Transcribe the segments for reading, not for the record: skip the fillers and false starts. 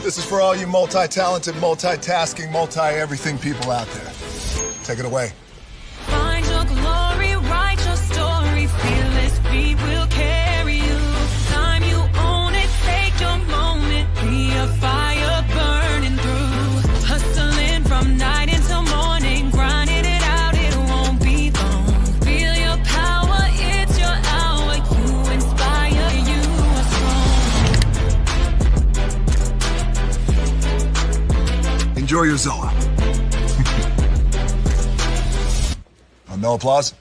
This is for all you multi-talented, multitasking, multi-everything people out there. Take it away. Find your glory, write your story, fearless feet will carry you. Time you own it, take your moment, be a fire burning through. Hustling from night until morning, grinding it out, it won't be long. Feel your power, it's your hour, you inspire, you are strong. Enjoy your Zoa. No applause?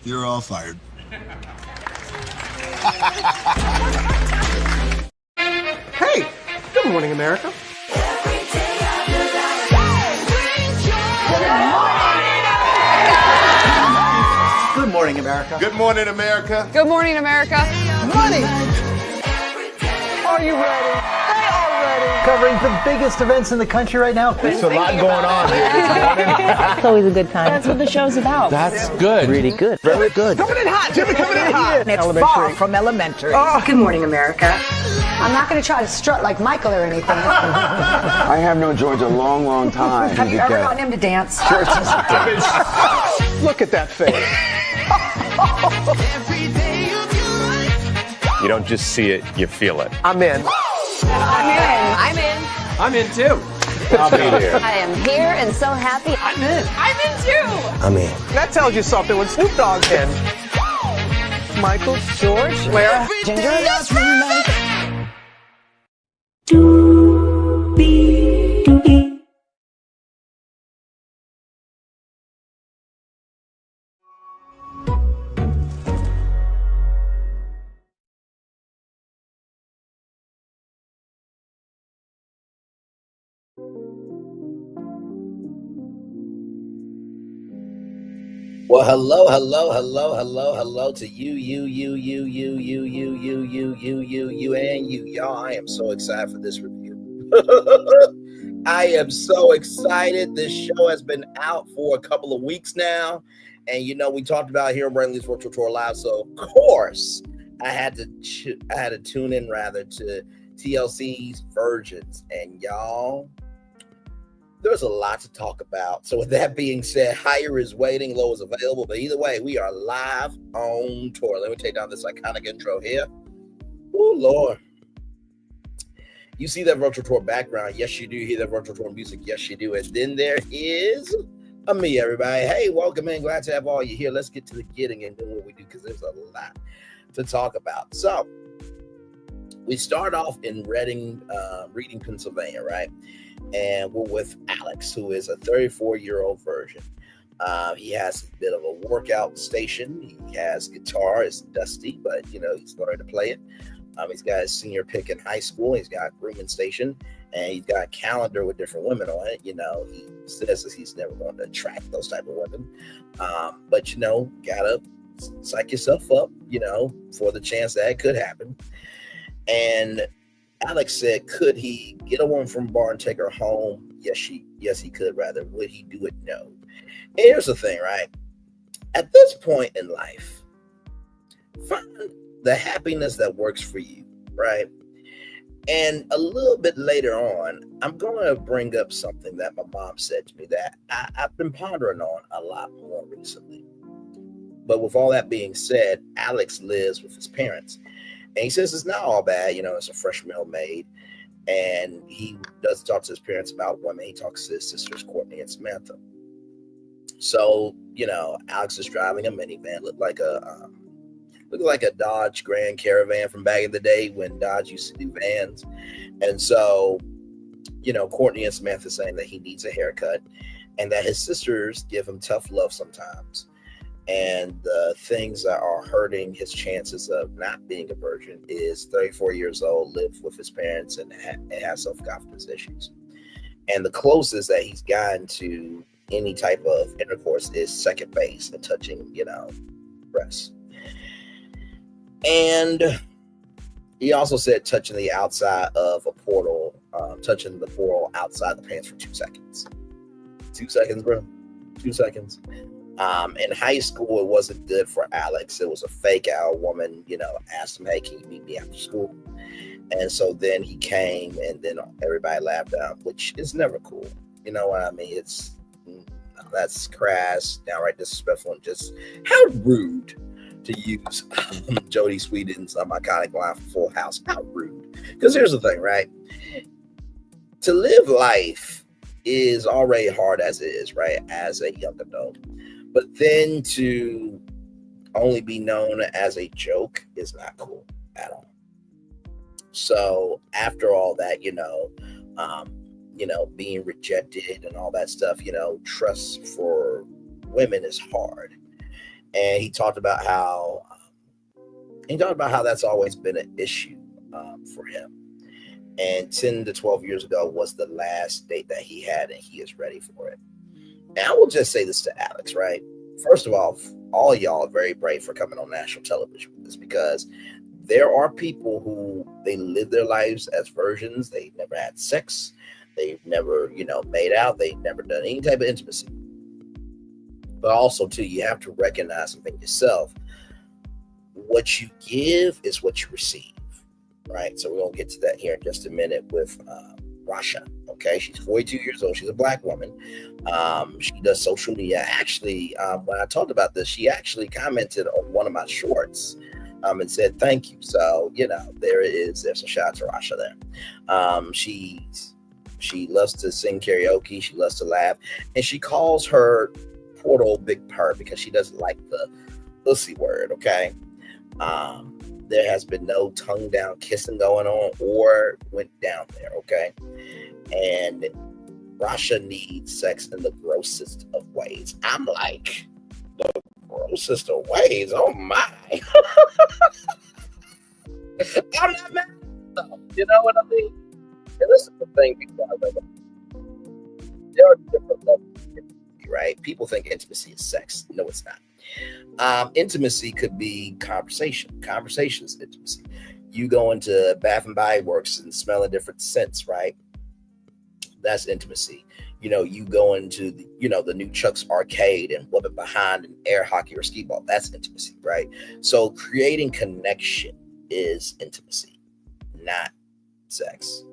You're all fired. Hey, good morning, America. Good morning, America. Good morning, America. Good morning, America. Money. Are you ready? They are ready. Covering the biggest events in the country right now. There's a lot going on here this morning. It's always a good time. That's what the show's about. That's good. Really good. Very good. Coming in hot, Jimmy, coming in hot. It's far from elementary. Oh. Good morning, America. I'm not going to try to strut like Michael or anything. I have known George a long, long time. Have you ever gotten him to dance? Look at that face. You don't just see it, you feel it. I'm in. I'm in. I'm in too. I'll be there. I am here and so happy. I'm in. I'm in too. I'm in. That tells you something when Snoop Dogg's in. Michael, George, where? Ginger. Well, hello to you, and you. Y'all, I am so excited for this review. I am so excited. This show has been out for a couple of weeks now. And, you know, we talked about here on Braylon's Virtual Tour Live. So, of course, I had to tune in, rather, to TLC's Virgins. And, y'all, there's a lot to talk about. So with that being said, higher is waiting, low is available. But either way, we are live on tour. Let me take down this iconic intro here. Oh, Lord. You see that virtual tour background. Yes, you do. Hear that virtual tour music. Yes, you do. And then there is me, everybody. Hey, welcome in. Glad to have all you here. Let's get to the getting and doing what we do, because there's a lot to talk about. So we start off in Reading, Pennsylvania, right? And we're with Alex, who is a 34-year-old virgin. He has a bit of a workout station. He has guitar. It's dusty, but, you know, he's learning to play it. He's got his senior pick in high school. He's got a grooming station, and he's got a calendar with different women on it. You know, he says that he's never going to attract those type of women. But, you know, gotta psych yourself up, you know, for the chance that it could happen. And Alex said, could he get a woman from a bar and take her home? Yes, he could. Rather, would he do it? No. And here's the thing, right? At this point in life, find the happiness that works for you, right? And a little bit later on, I'm going to bring up something that my mom said to me that I've been pondering on a lot more recently. But with all that being said, Alex lives with his parents. And he says it's not all bad, you know, it's a fresh meal made. And he does talk to his parents about women. He talks to his sisters, Courtney and Samantha. So, you know, Alex is driving a minivan, looked like a Dodge Grand Caravan from back in the day when Dodge used to do vans. And so, you know, Courtney and Samantha saying that he needs a haircut and that his sisters give him tough love sometimes. And the things that are hurting his chances of not being a virgin is 34 years old, live with his parents, and has self-confidence issues. And the closest that he's gotten to any type of intercourse is second base and touching, you know, breasts. And he also said touching the outside of a portal, touching the portal outside the pants for 2 seconds. 2 seconds, bro. 2 seconds. In high school, it wasn't good for Alex. It was a fake out woman, asked him, hey, can you meet me after school? And so then he came, and then everybody laughed at him, which is never cool. You know what I mean? That's crass, downright disrespectful, and just how rude to use Jodie Sweetin's iconic line from Full House. How rude. Because here's the thing, right? To live life is already hard as it is, right? As a young adult. But then to only be known as a joke is not cool at all. So after all that, being rejected and all that stuff, trust for women is hard. And he talked about how that's always been an issue for him. And 10 to 12 years ago was the last date that he had, and he is ready for it. And I will just say this to Alex, right? First of all y'all are very brave for coming on national television with this, because there are people who they live their lives as virgins. They've never had sex. They've never, made out. They've never done any type of intimacy. But also, too, you have to recognize something yourself. What you give is what you receive, right? So we're going to get to that here in just a minute with Rhasha, okay? She's 42 years old. She's a Black woman. She does social media. Actually, when I talked about this, she actually commented on one of my shorts and said, thank you. So, there it is. There's a shout out to Rhasha there. She loves to sing karaoke. She loves to laugh. And she calls her portal Big Purr because she doesn't like the pussy word, okay? There has been no tongue down kissing going on or went down there, okay? And Rhasha needs sex in the grossest of ways. I'm like, the grossest of ways? Oh my. I'm not mad at them. You know what I mean? And this is the thing people are like, there are different levels of intimacy, right? People think intimacy is sex. No, it's not. Intimacy could be conversation. Conversation is intimacy. You go into Bath and Body Works and smell a different scents, right? That's intimacy. You go into the new Chuck's Arcade and whoop it behind an air hockey or skee ball. That's intimacy, right? So creating connection is intimacy, not sex.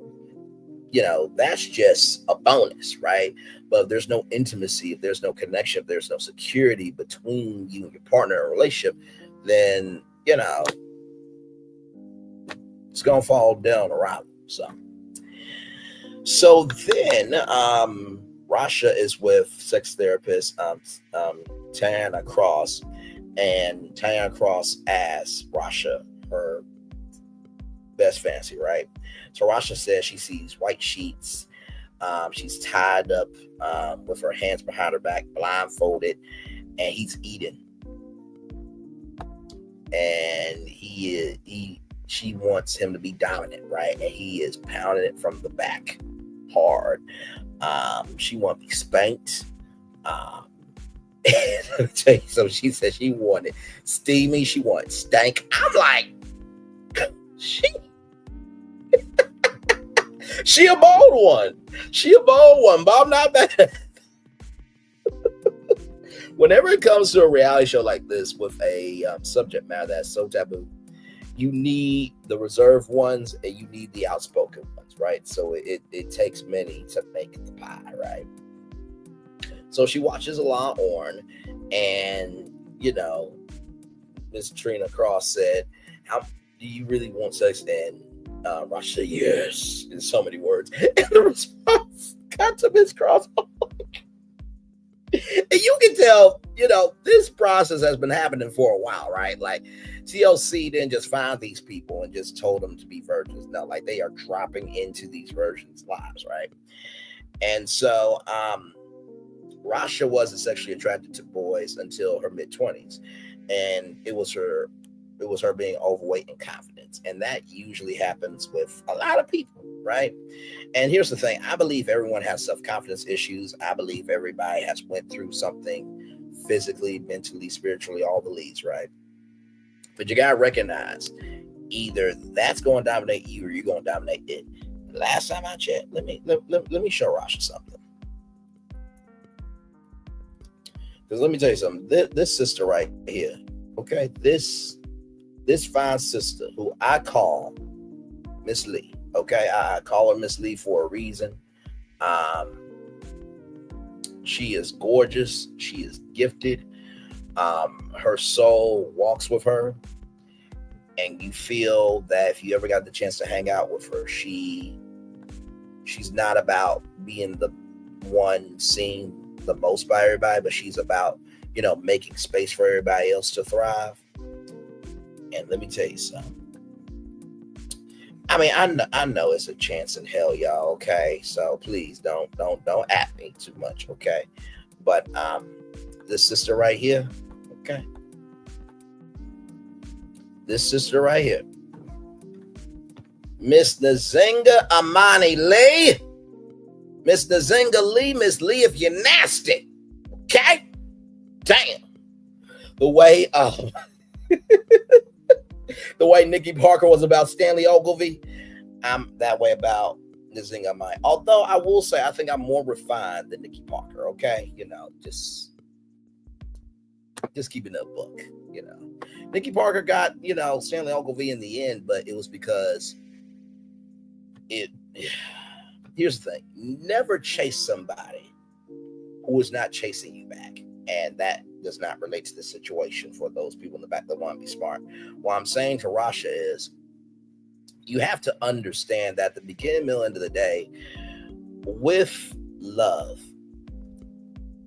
That's just a bonus, right? But if there's no intimacy, if there's no connection, if there's no security between you and your partner in a relationship, then, it's going to fall down around. So then Rhasha is with sex therapist Deanna Cross, and Deanna Cross asks Rhasha her best fantasy, right? So Rhasha says she sees white sheets. She's tied up with her hands behind her back, blindfolded, and he's eating. And she wants him to be dominant, right? And he is pounding it from the back hard. She wants to be spanked. Let me tell you, so she said she wanted steamy, she wanted stank. I'm like, she a bold one. But I'm not bad. Whenever it comes to a reality show like this with a subject matter that's so taboo, you need the reserved ones and you need the outspoken ones, right? So it takes many to make the pie, right? So she watches a lot on, and Miss Trina Cross said, "How do you really want sex?" And Rhasha said, "Yes," in so many words. And the response got to Miss Cross. And you can tell, this process has been happening for a while, right? Like TLC didn't just find these people and just told them to be virgins. No, like they are dropping into these virgins' lives, right? And so Rhasha wasn't sexually attracted to boys until her mid-20s. And it was her being overweight and confident. And that usually happens with a lot of people, right? And here's the thing. I believe everyone has self-confidence issues. I believe everybody has went through something physically, mentally, spiritually, all the leads, right? But you got to recognize either that's going to dominate you or you're going to dominate it. Last time I checked, let me show Rhasha something. Because let me tell you something. This sister right here, okay, this fine sister who I call Miss Lee, okay, I call her Miss Lee for a reason. She is gorgeous. She is gifted. Her soul walks with her, and you feel that if you ever got the chance to hang out with her, she's not about being the one seen the most by everybody, but she's about, you know, making space for everybody else to thrive. And let me tell you something. I mean, I know it's a chance in hell, y'all, okay? So please don't at me too much, okay? But this sister right here, okay? This sister right here, Miss Nzinga Amani Lee. Miss Nzinga Lee, Miss Lee, if you're nasty, okay? Damn. The way the way Nikki Parker was about Stanley Ogilvy, I'm that way about Nzinga Amani. Although I will say, I think I'm more refined than Nikki Parker, okay? You know, just keeping it a book, you know. Nikki Parker got, you know, Stanley Ogilvy in the end, but it was because here's the thing. Never chase somebody who is not chasing you back. And that does not relate to the situation for those people in the back that want to be smart. What I'm saying to Rhasha is you have to understand that at the beginning, middle, end of the day, with love,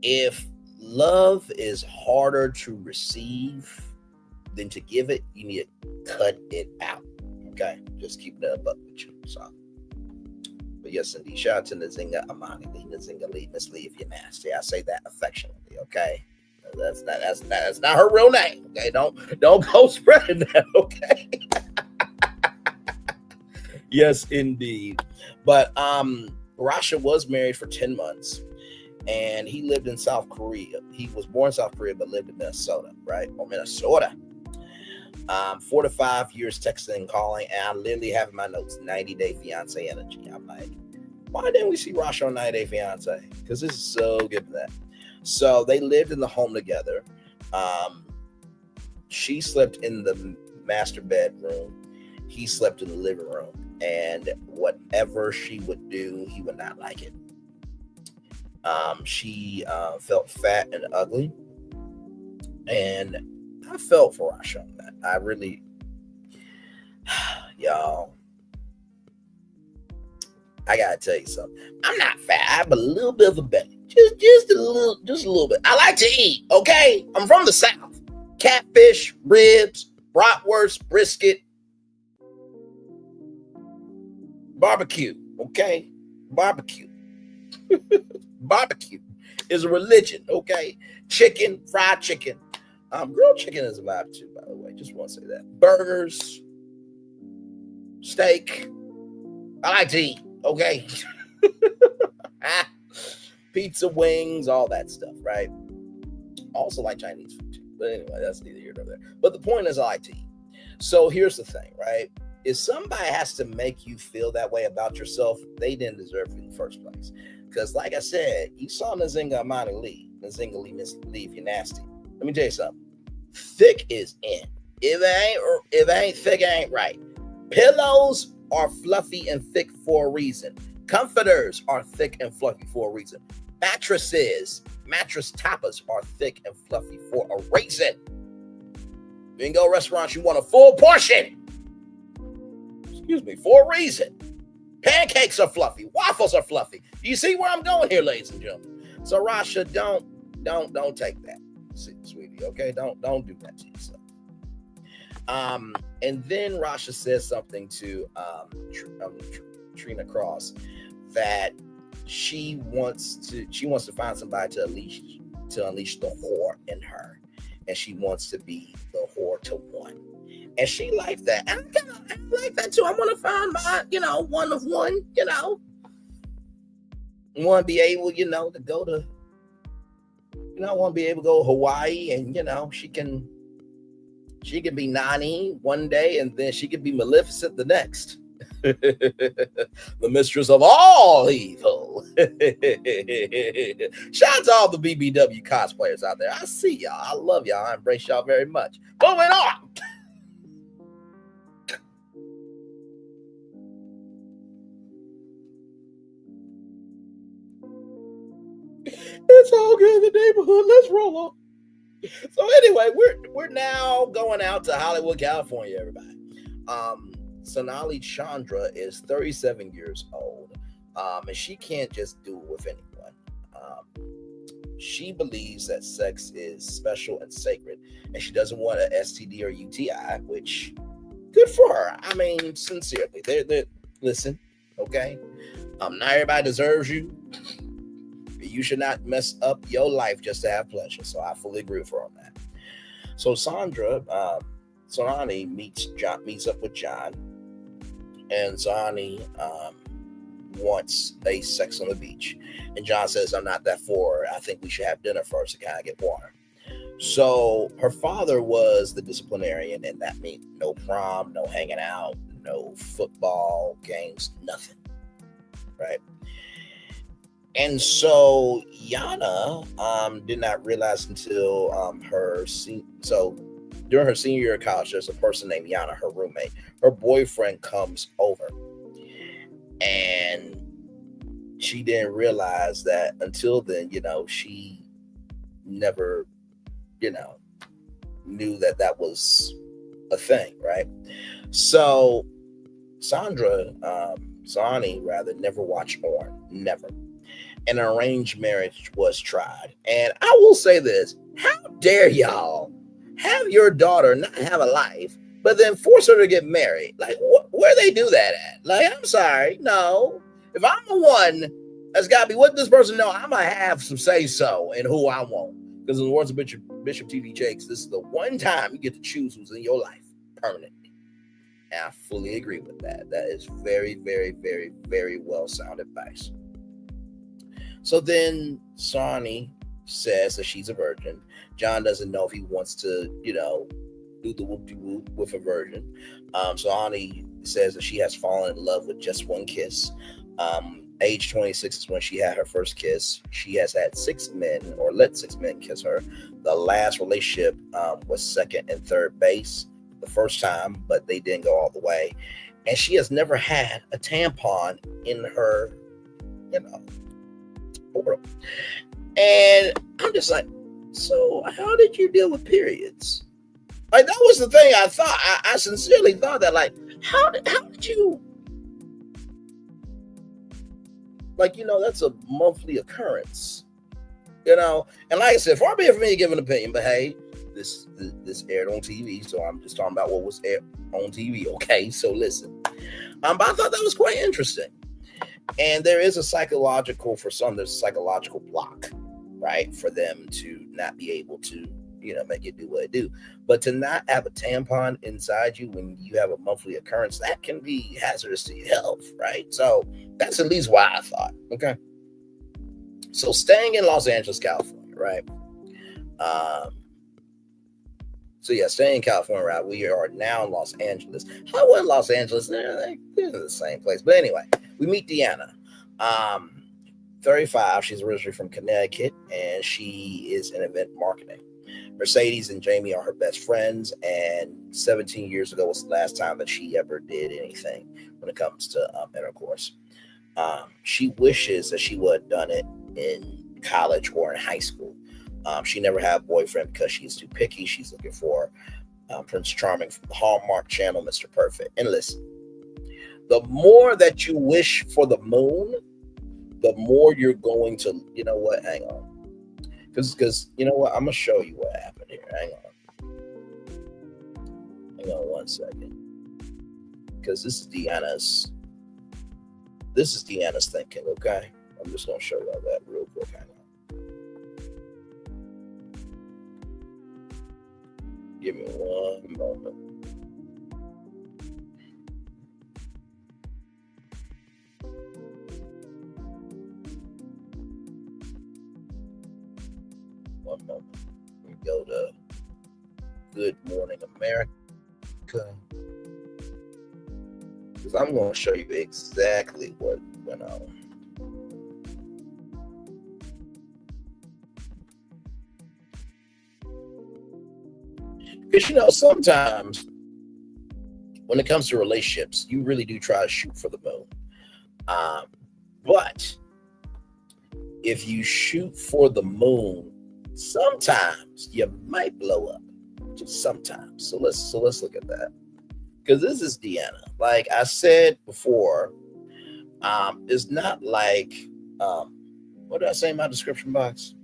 if love is harder to receive than to give it, you need to cut it out. Okay? Just keep it up with you. So, but yes, indeed. Shout out to Nzinga Amani Lee, Nzinga Lee, Miss Lee, if you're nasty. I say that affectionately, okay? That's not her real name. Okay, don't go spreading that, okay? Yes, indeed. But Rhasha was married for 10 months, and he lived in South Korea. He was born in South Korea, but lived in Minnesota, right? Or Minnesota. 4 to 5 years texting and calling, and I literally have in my notes 90-day fiance energy. I'm like, why didn't we see Rhasha on 90-day fiance? Because this is so good for that. So they lived in the home together. She slept in the master bedroom. He slept in the living room. And whatever she would do, he would not like it. She felt fat and ugly. And I felt for Rhasha on that. I really, y'all, I gotta tell you something. I'm not fat. I have a little bit of a belly. Just a little bit. I like to eat, okay? I'm from the South. Catfish, ribs, bratwurst, brisket, barbecue, okay? Barbecue. Barbecue is a religion, okay? Chicken, fried chicken. Grilled chicken is a vibe too, by the way. Just want to say that. Burgers, steak. I like to eat, okay? Pizza, wings, all that stuff, right? Also like Chinese food too. But anyway, that's neither here nor there. But the point is I like to eat. So here's the thing, right? If somebody has to make you feel that way about yourself, they didn't deserve you in the first place. Because like I said, you saw Nzinga Amani Lee. Nzinga Lee, Miss Lee, if you're nasty. Let me tell you something. Thick is in. If it ain't thick, it ain't right. Pillows are fluffy and thick for a reason. Comforters are thick and fluffy for a reason. Mattress toppers are thick and fluffy for a reason. You can go to restaurants, you want a full portion. Excuse me, for a reason. Pancakes are fluffy. Waffles are fluffy. Do you see where I'm going here, ladies and gentlemen? So Rhasha, don't take that, sweetie. Okay, don't do that to yourself. And then Rhasha says something to Trina Cross that she wants to find somebody to unleash the whore in her, and she wants to be the whore to one. And she likes that. And I kind of like that too. I want to find my, one of one, want to be able, to go to, I want to be able to go to Hawaii and, she can be Nani one day and then she can be Maleficent the next. The mistress of all evil. Shout out to all the BBW cosplayers out there. I see y'all. I love y'all. I embrace y'all very much. Moving on. It's all good in the neighborhood. Let's roll on. So anyway, we're now going out to Hollywood, California, everybody. Sonali Chandra is 37 years old, and she can't just do it with anyone. She believes that sex is special and sacred, and she doesn't want an STD or UTI, which good for her. I mean, sincerely, they're listen, okay? Not everybody deserves you. You should not mess up your life just to have pleasure. So I fully agree with her on that. So Sonani meets up with John, and Sonani wants a sex on the beach. And John says, I'm not that for her. I think we should have dinner first to kind of get water. So her father was the disciplinarian, and that means no prom, no hanging out, no football games, nothing. Right? And so Yana did not realize until during her senior year of college, there's a person named Yana, her roommate. Her boyfriend comes over, and she didn't realize that until then, she never, knew that was a thing, right? So Sonani never watched porn, never. An arranged marriage was tried. And I will say this, how dare y'all have your daughter not have a life, but then force her to get married? Like, where they do that at? Like, I'm sorry, no. If I'm the one that's got to be with this person, no, I'm going to have some say-so in who I want. Because in the words of Bishop T.D. Jakes, this is the one time you get to choose who's in your life permanently. And I fully agree with that. That is very, very, very, very well-sound advice. So then Sonny says that she's a virgin. John doesn't know if he wants to, do the whoop-de-whoop with a virgin. So Sonny says that she has fallen in love with just one kiss. Age 26 is when she had her first kiss. She has had 6 men, or let 6 men kiss her. The last relationship was second and third base the first time, but they didn't go all the way. And she has never had a tampon in her, portal. And I'm just like, so how did you deal with periods? Like, that was the thing I thought. I sincerely thought that, like, how did you, like, that's a monthly occurrence, and like I said, far be it for me to give an opinion, but hey, this aired on TV, so I'm just talking about what was aired on TV, okay? So listen, but I thought that was quite interesting. And there is a psychological block, right, for them to not be able to, make it do what it do. But to not have a tampon inside you when you have a monthly occurrence, that can be hazardous to your health, right? So that's at least why I thought, okay? So staying in Los Angeles, California, right? Staying in California, right? We are now in Los Angeles. How was Los Angeles? They're the same place. But anyway, we meet Deanna. 35. She's originally from Connecticut, and she is in event marketing. Mercedes and Jamie are her best friends, and 17 years ago was the last time that she ever did anything when it comes to intercourse. She wishes that she would have done it in college or in high school. She never had a boyfriend because she's too picky. She's looking for Prince Charming from the Hallmark Channel, Mr. Perfect. And listen, the more that you wish for the moon, the more you're going to, hang on. Because I'm going to show you what happened here. Hang on 1 second. Because this is Deanna's thinking, okay? I'm just going to show you all that real quick. Hang on. Give me 1 moment. We go to Good Morning America. Because I'm going to show you exactly what went on. Because, you know, sometimes when it comes to relationships, you really do try to shoot for the moon. But if you shoot for the moon, sometimes you might blow up. Just sometimes. So let's look at that. Because this is Deanna. Like I said before, it's not like what did I say in my description box?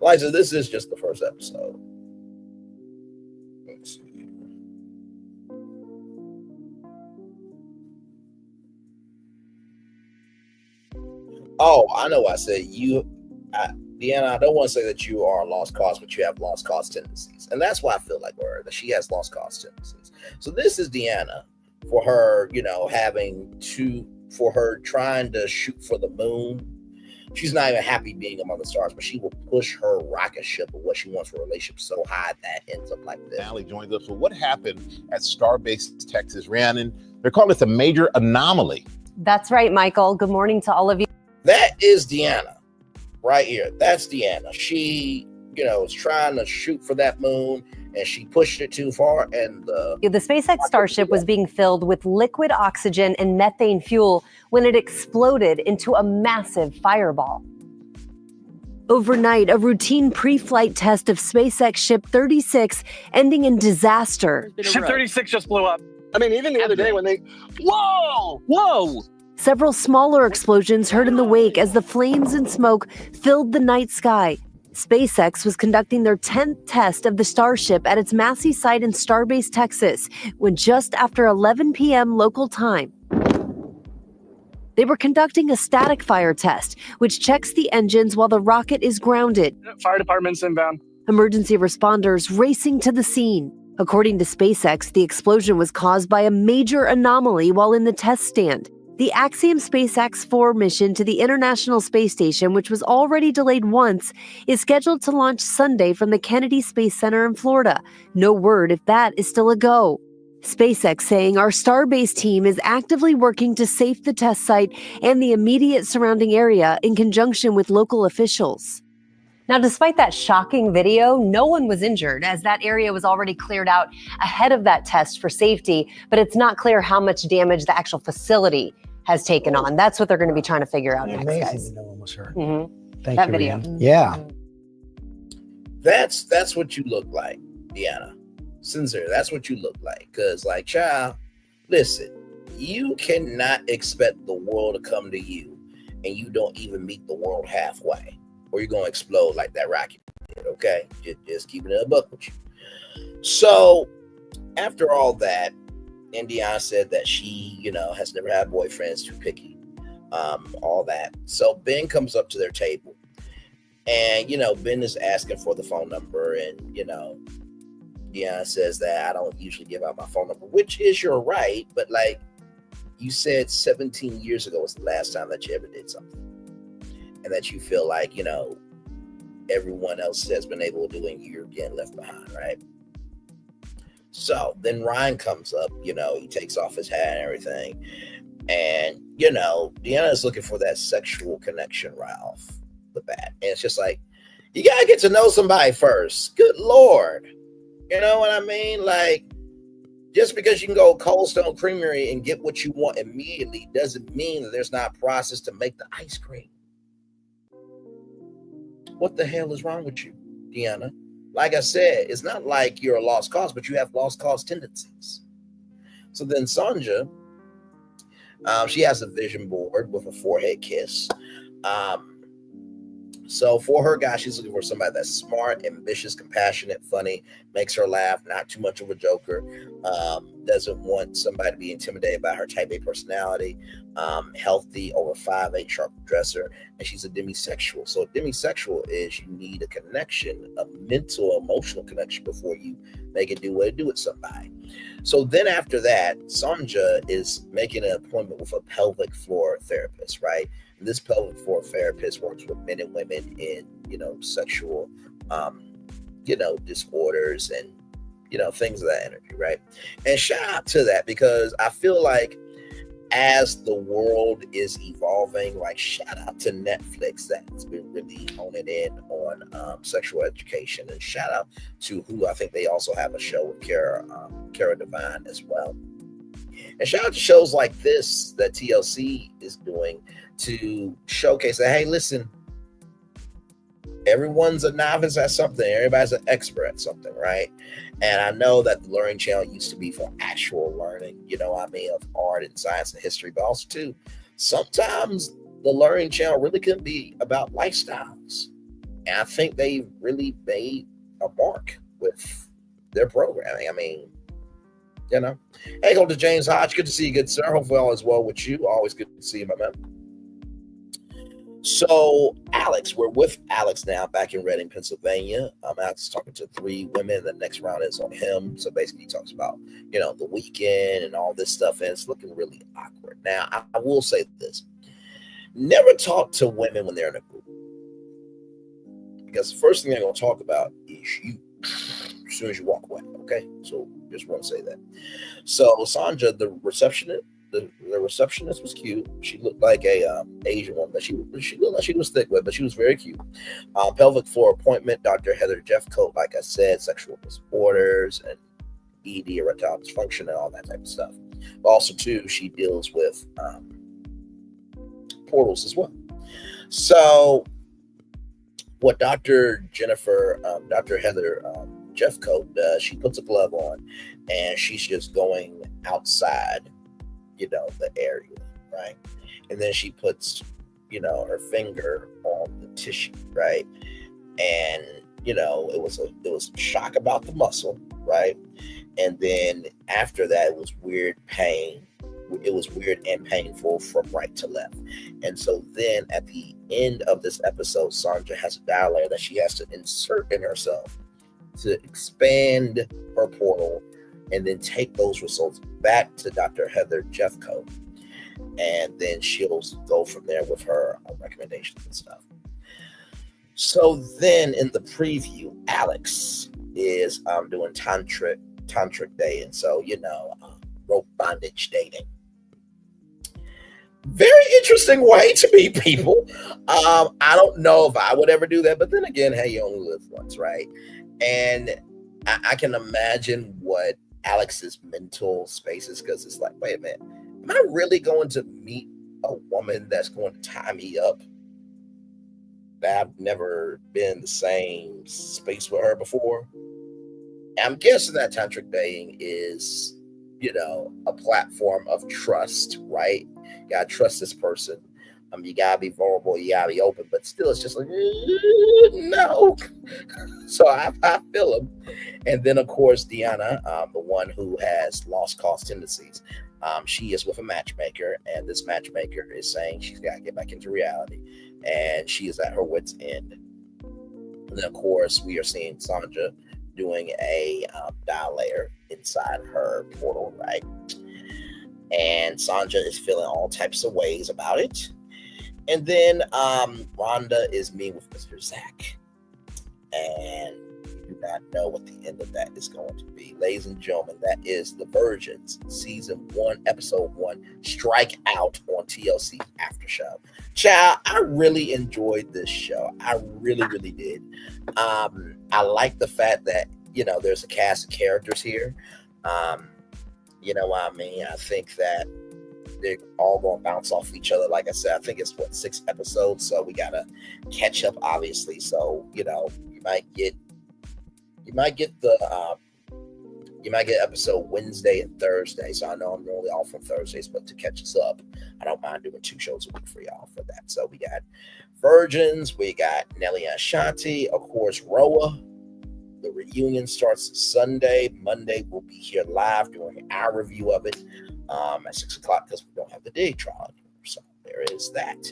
Liza, this is just the first episode. Let's see. Oh, I know. I said Deanna, I don't want to say that you are a lost cause, but you have lost cause tendencies. And that's why I feel like her, that she has lost cause tendencies. So this is Deanna for her, you know, for her trying to shoot for the moon. She's not even happy being among the stars, but she will push her rocket ship of what she wants for a relationship so high that ends up like this. Allie joins us. So what happened at Starbase, Texas, Rhiannon? They're calling this a major anomaly. That's right, Michael. Good morning to all of you. That is Deanna right here. That's Deanna. She, you know, is trying to shoot for that moon and she pushed it too far. And the SpaceX Starship was being filled with liquid oxygen and methane fuel when it exploded into a massive fireball. Overnight, a routine pre-flight test of SpaceX Ship 36 ending in disaster. Ship 36 just blew up. I mean, even the other day when whoa! Several smaller explosions heard in the wake as the flames and smoke filled the night sky. SpaceX was conducting their 10th test of the Starship at its Massey site in Starbase, Texas, when just after 11 p.m. local time, they were conducting a static fire test, which checks the engines while the rocket is grounded. Fire department's inbound. Emergency responders racing to the scene. According to SpaceX, the explosion was caused by a major anomaly while in the test stand. The Axiom SpaceX 4 mission to the International Space Station, which was already delayed once, is scheduled to launch Sunday from the Kennedy Space Center in Florida. No word if that is still a go. SpaceX saying our Starbase team is actively working to safe the test site and the immediate surrounding area in conjunction with local officials. Now, despite that shocking video, no one was injured as that area was already cleared out ahead of that test for safety, but it's not clear how much damage the actual facility has taken on. That's what they're going to be trying to figure out next, guys. No one was hurt. Thank that you, video. Rhiannon. Yeah. That's what you look like, Deanna. Sincere, that's what you look like. Because, like, child, listen, you cannot expect the world to come to you and you don't even meet the world halfway, or you're going to explode like that rocket did, okay? Just keeping it a buck with you. So, after all that, and Deanna said that she, you know, has never had boyfriends, too picky, all that. So Ben comes up to their table and, you know, Ben is asking for the phone number and, you know, Deanna says that I don't usually give out my phone number, which is your right. But like you said, 17 years ago was the last time that you ever did something and that you feel like, you know, everyone else has been able to do and you're getting left behind, right? So then Ryan comes up, you know, he takes off his hat and everything. And, you know, Deanna is looking for that sexual connection right off the bat. And it's just like, you got to get to know somebody first. Good Lord. You know what I mean? Like, just because you can go Cold Stone Creamery and get what you want immediately doesn't mean that there's not a process to make the ice cream. What the hell is wrong with you, Deanna? Like I said, it's not like you're a lost cause, but you have lost cause tendencies. So then Sonja, she has a vision board with a forehead kiss. So for her guy, she's looking for somebody that's smart, ambitious, compassionate, funny, makes her laugh, not too much of a joker, doesn't want somebody to be intimidated by her type A personality, healthy, over 5'8", sharp dresser, and she's a demisexual. So a demisexual is you need a connection, a mental, emotional connection before you make it do what it do with somebody. So then after that, Sonja is making an appointment with a pelvic floor therapist, right? And this pelvic floor therapist works with men and women in, you know, sexual, you know, disorders and, things of that energy, right? And shout out to that, because I feel like as the world is evolving, like shout out to Netflix that's been really honing in on sexual education, and shout out to who I think they also have a show with Cara Devine as well. And shout out to shows like this that TLC is doing to showcase that, hey, listen, everyone's a novice at something. Everybody's an expert at something, right? And I know that the Learning Channel used to be for actual learning, of art and science and history, but also too, sometimes the Learning Channel really can be about lifestyles. And I think they really made a mark with their programming. Hey, go to James Hodge. Good to see you, good sir. Hopefully all is well with you. Always good to see you, my man. So Alex, we're with Alex now back in Reading, Pennsylvania. Alex is talking to 3 women. The next round is on him. So basically he talks about, the weekend and all this stuff. And it's looking really awkward. Now, I will say this. Never talk to women when they're in a group. Because the first thing they're going to talk about is you as soon as you walk away. Okay? So just want to say that. So Sonja, the receptionist was cute. She looked like a Asian woman, but she looked like she was thick with, but she was very cute. Pelvic floor appointment, Dr. Heather Jeffcoat, like I said, sexual disorders and ED, erectile dysfunction, and all that type of stuff. But also, too, she deals with portals as well. So, what Dr. Heather Jeffcoat does, she puts a glove on, and she's just going outside the area, right? And then she puts, her finger on the tissue, right? And, it was a shock about the muscle, right? And then after that, it was weird pain. It was weird and painful from right to left. And so then at the end of this episode, Sonja has a dilator that she has to insert in herself to expand her portal, and then take those results back to Dr. Heather Jeffcoat. And then she'll go from there with her recommendations and stuff. So then in the preview, Alex is doing tantric dating. So, rope bondage dating. Very interesting way to meet people. I don't know if I would ever do that, but then again, hey, you only live once, right? And I can imagine what Alex's mental space is, because it's like, wait a minute, am I really going to meet a woman that's going to tie me up that I've never been in the same space with her before? I'm guessing that tantric dating is, a platform of trust, right? You gotta trust this person. You gotta be vulnerable, you gotta be open, but still it's just like, no. So I feel him. And then of course Deanna, the one who has lost cause tendencies, she is with a matchmaker, and this matchmaker is saying she's got to get back into reality, and she is at her wit's end. And then of course we are seeing Sonja doing a dilator inside her portal, right? And Sonja is feeling all types of ways about it. And then Rhonda is meeting with Mr. Zach. And we do not know what the end of that is going to be. Ladies and gentlemen, that is The Virgins, Season 1, Episode 1, Strike Out on TLC After Show. Child, I really enjoyed this show. I really, really did. I like the fact that, there's a cast of characters here. You know what I mean? I think that they're all going to bounce off each other. Like I said, I think it's 6 episodes, so we gotta catch up, obviously. So you might get episode Wednesday and Thursday. So I know I'm normally off on Thursdays, but to catch us up, I don't mind doing 2 shows a week for y'all for that. So we got Virgins, we got Nelly and Ashanti, of course, Roa. The reunion starts Sunday. Monday we'll be here live doing our review of it at 6 o'clock, because we don't have the day trial anymore. So there is that.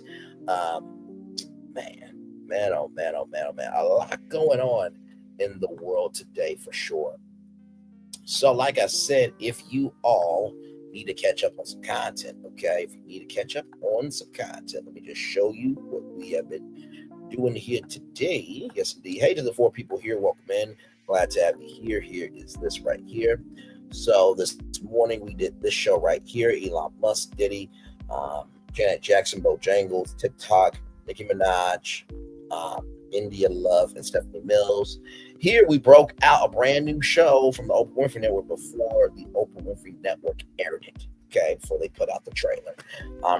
Man, oh man. A lot going on in the world today for sure. So like I said, if you all need to catch up on some content, okay? If you need to catch up on some content, let me just show you what we have been doing here today. Yes, indeed. Hey to the 4 people here. Welcome in. Glad to have you here. Here is this right here. So this morning we did this show right here. Elon Musk, Diddy, Janet Jackson, Bojangles, TikTok, Nicki Minaj, India Love, and Stephanie Mills. Here we broke out a brand new show from the Oprah Winfrey Network before the Oprah Winfrey Network aired it. Okay, before they put out the trailer.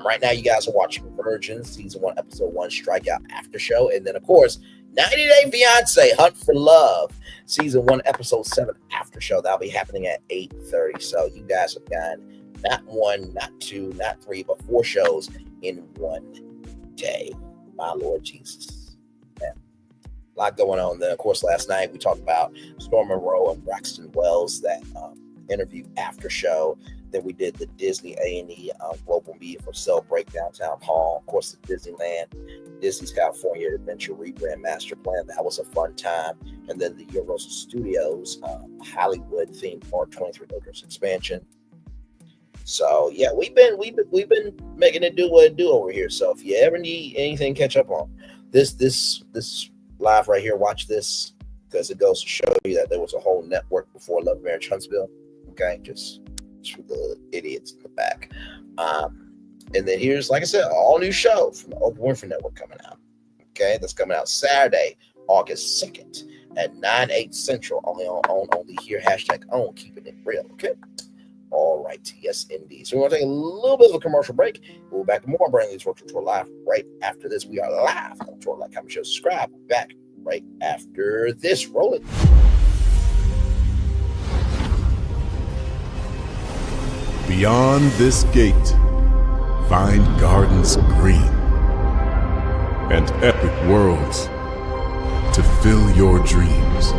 Right now, you guys are watching Virgin, Season 1, Episode 1, Strikeout After Show. And then, of course, 90 Day Fiancé, Hunt for Love, Season 1, Episode 7, After Show. That'll be happening at 8:30. So you guys have gotten not 1, not 2, not 3, but 4 shows in one day. My Lord Jesus. Man, a lot going on there. Of course, last night we talked about Storm Monroe and Braxton Wells, that interview after show. Then we did the Disney A&E Global Media for Sale Breakdown Town Hall. Of course, the Disney's California Adventure Rebrand Master Plan. That was a fun time. And then the Universal Studios Hollywood theme park 23 acres expansion. So yeah, we've been making it do what it do over here. So if you ever need anything, catch up on this live right here. Watch this, because it goes to show you that there was a whole network before Love Marriage Huntsville. Okay, just for the idiots in the back. And then here's, like I said, all new show from the Oprah Winfrey Network coming out. Okay, that's coming out Saturday, August 2nd at 9/8 Central. Only only here. #OWN, keeping it real. Okay. All right, yes, indeed. So we're going to take a little bit of a commercial break. We'll be back to more Brandon Lee's Virtual Tour Live right after this. We are live on Tour Like, comment, share, subscribe. We'll be back right after this. Roll it. Beyond this gate, find gardens green and epic worlds to fill your dreams.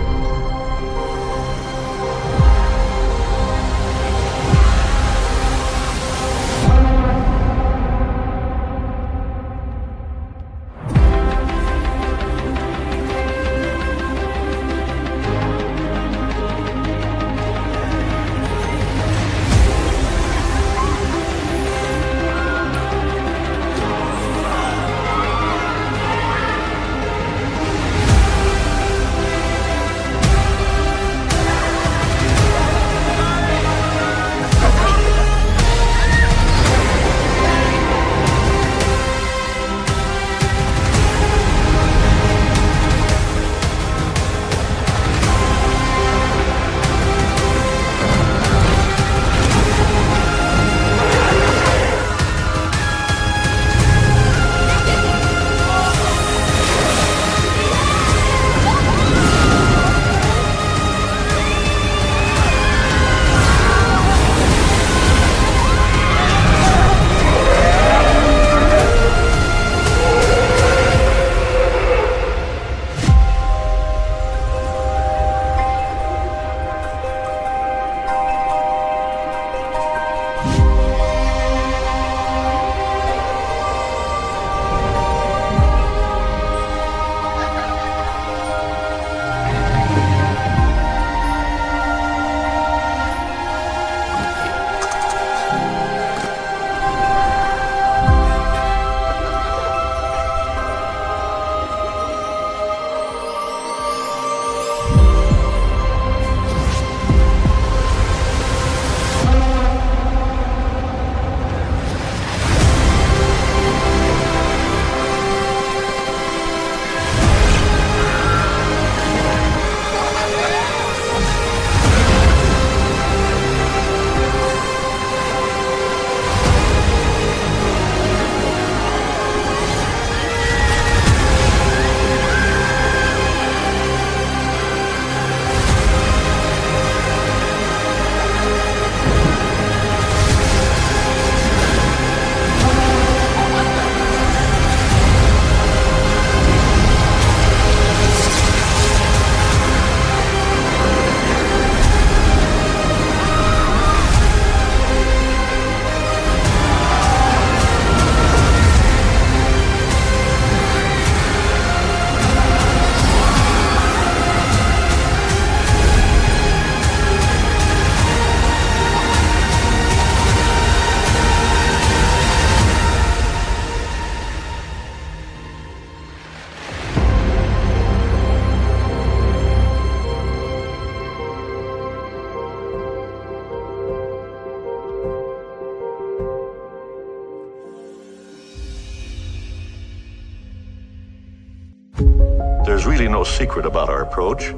There's really no secret about our approach.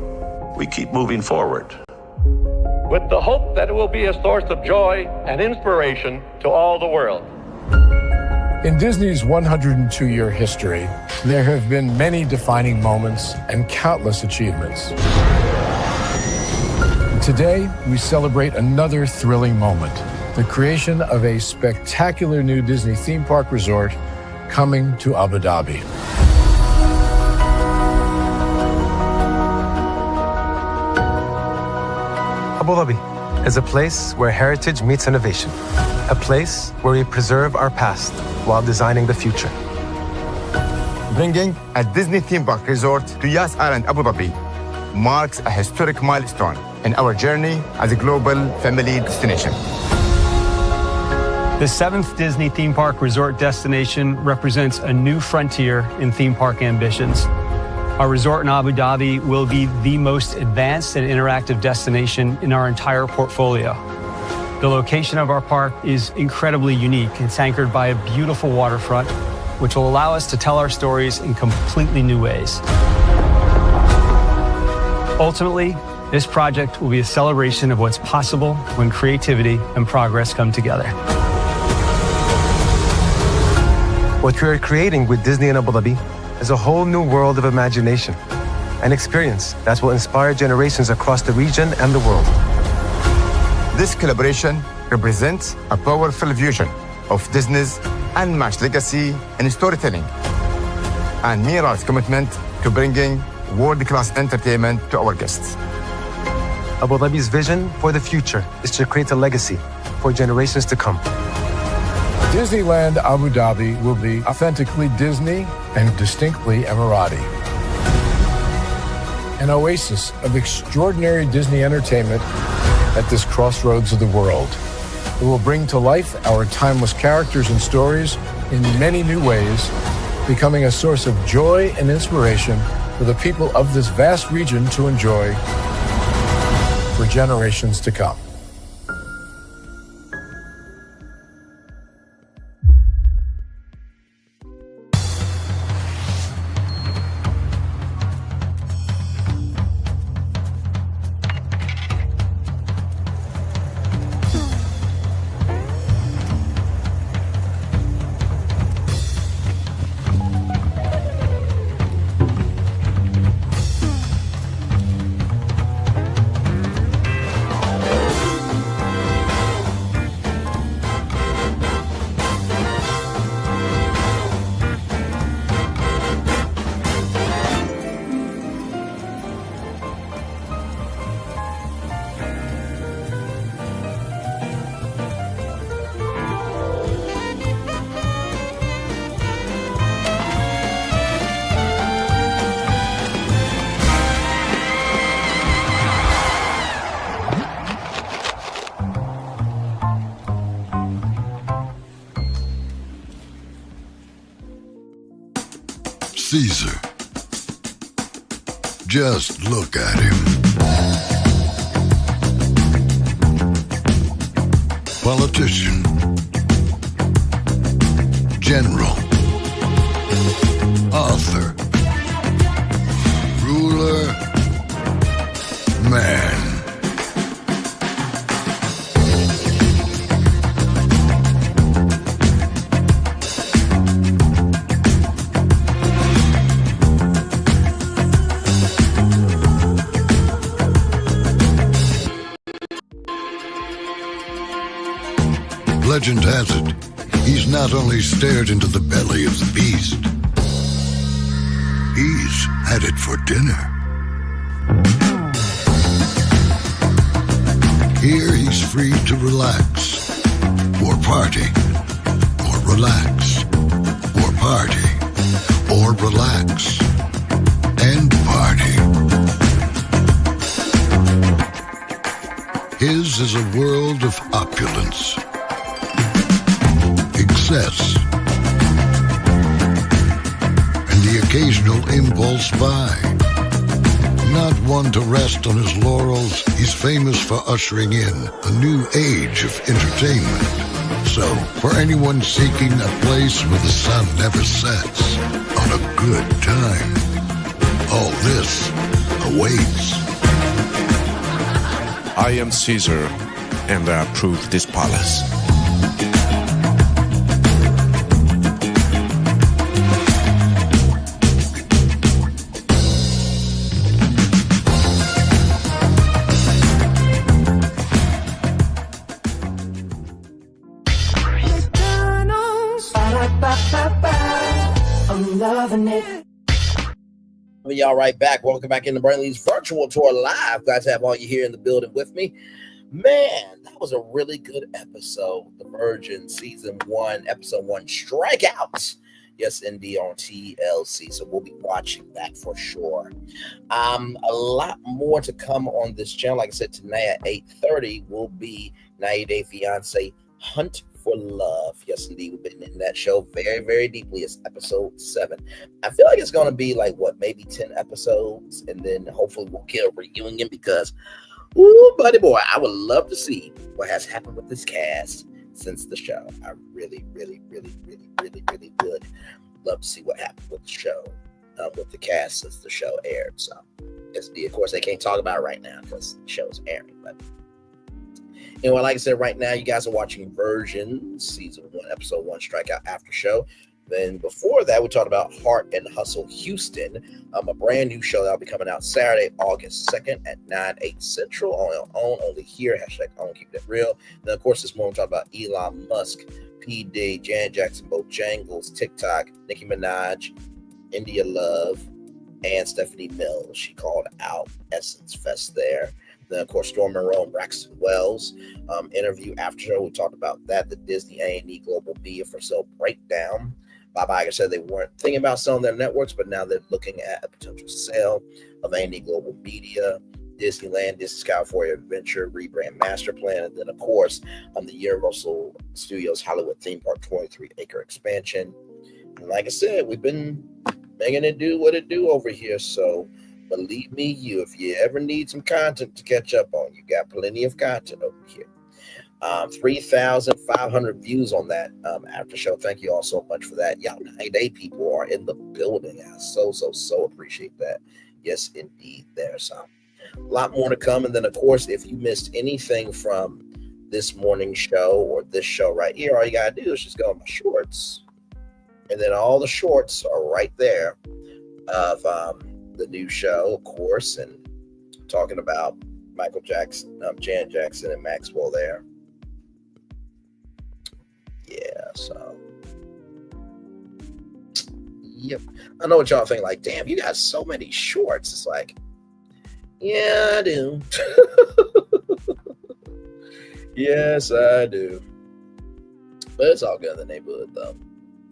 We keep moving forward, with the hope that it will be a source of joy and inspiration to all the world. In Disney's 102-year history, there have been many defining moments and countless achievements. Today, we celebrate another thrilling moment, the creation of a spectacular new Disney theme park resort coming to Abu Dhabi. Abu Dhabi is a place where heritage meets innovation, a place where we preserve our past while designing the future. Bringing a Disney theme park resort to Yas Island, Abu Dhabi, marks a historic milestone in our journey as a global family destination. The 7th Disney theme park resort destination represents a new frontier in theme park ambitions. Our resort in Abu Dhabi will be the most advanced and interactive destination in our entire portfolio. The location of our park is incredibly unique. It's anchored by a beautiful waterfront, which will allow us to tell our stories in completely new ways. Ultimately, this project will be a celebration of what's possible when creativity and progress come together. What we are creating with Disney in Abu Dhabi is a whole new world of imagination, an experience that will inspire generations across the region and the world. This collaboration represents a powerful fusion of Disney's unmatched legacy in storytelling and Mira's commitment to bringing world-class entertainment to our guests. Abu Dhabi's vision for the future is to create a legacy for generations to come. Disneyland Abu Dhabi will be authentically Disney and distinctly Emirati. An oasis of extraordinary Disney entertainment at this crossroads of the world. It will bring to life our timeless characters and stories in many new ways, becoming a source of joy and inspiration for the people of this vast region to enjoy for generations to come. Caesar. Just look at him. Politician. General. Author. Ruler. Man. Legend has it, he's not only stared into the belly of the beast, he's had it for dinner. Here he's free to relax, or party, or relax, or party, or relax, and party. His is a world of opulence, excess, and the occasional impulse buy. Not one to rest on his laurels, he's famous for ushering in a new age of entertainment. So, for anyone seeking a place where the sun never sets on a good time, All this awaits. I am Caesar, and I approve this palace. I'm loving it. Y'all right back. Welcome back into Braylon's virtual tour live. Glad to have all you here in the building with me. Man, that was a really good episode. The Virgin Season 1, Episode 1, Strikeouts. Yes, indeed, on TLC. So we'll be watching that for sure. A lot more to come on this channel. Like I said, tonight at 8:30 will be 90 Day Fiance Hunt for Love. Yes, indeed. We've been in that show very, very deeply. It's episode 7. I feel like it's going to be like, maybe 10 episodes. And then hopefully we'll get a reunion because, ooh, buddy boy, I would love to see what has happened with this cast since the show. I really, really, really, really, really, really would love to see what happened with the show, with the cast since the show aired. So, yes, of course, they can't talk about it right now because the show is airing, but anyway, like I said, right now you guys are watching Virgin Season 1, Episode 1, Strikeout After Show. Then before that, we talked about Heart and Hustle Houston, a brand new show that will be coming out Saturday, August 2nd at 9/8 Central on our own, only here, #OWN, keep it real. Then, of course, this morning we talked about Elon Musk, P. Diddy, Janet Jackson, Bojangles, TikTok, Nicki Minaj, India Love, and Stephanie Mills. She called out Essence Fest there. Then, of course, Storm Monroe and Braxton Wells interview after show. We talked about that, the Disney A&E Global Media for Sale breakdown. Bob Iger said they weren't thinking about selling their networks, but now they're looking at a potential sale of A&E Global Media, Disneyland, Disney's California Adventure rebrand master plan, and then, of course, the Universal Studios Hollywood theme park 23-acre expansion. And like I said, we've been making it do what it do over here, so believe me, if you ever need some content to catch up on, you got plenty of content over here. 3,500 views on that after show. Thank you all so much for that. Y'all 90-day people are in the building. I so appreciate that. Yes, indeed. There's a lot more to come. And then, of course, if you missed anything from this morning's show or this show right here, all you got to do is just go on my shorts. And then all the shorts are right there of the new show, of course, and talking about Michael Jackson, Janet Jackson, and Maxwell there. Yeah, so yep. I know what y'all think, like, damn, you got so many shorts. It's like, yeah, I do. Yes, I do. But it's all good in the neighborhood, though.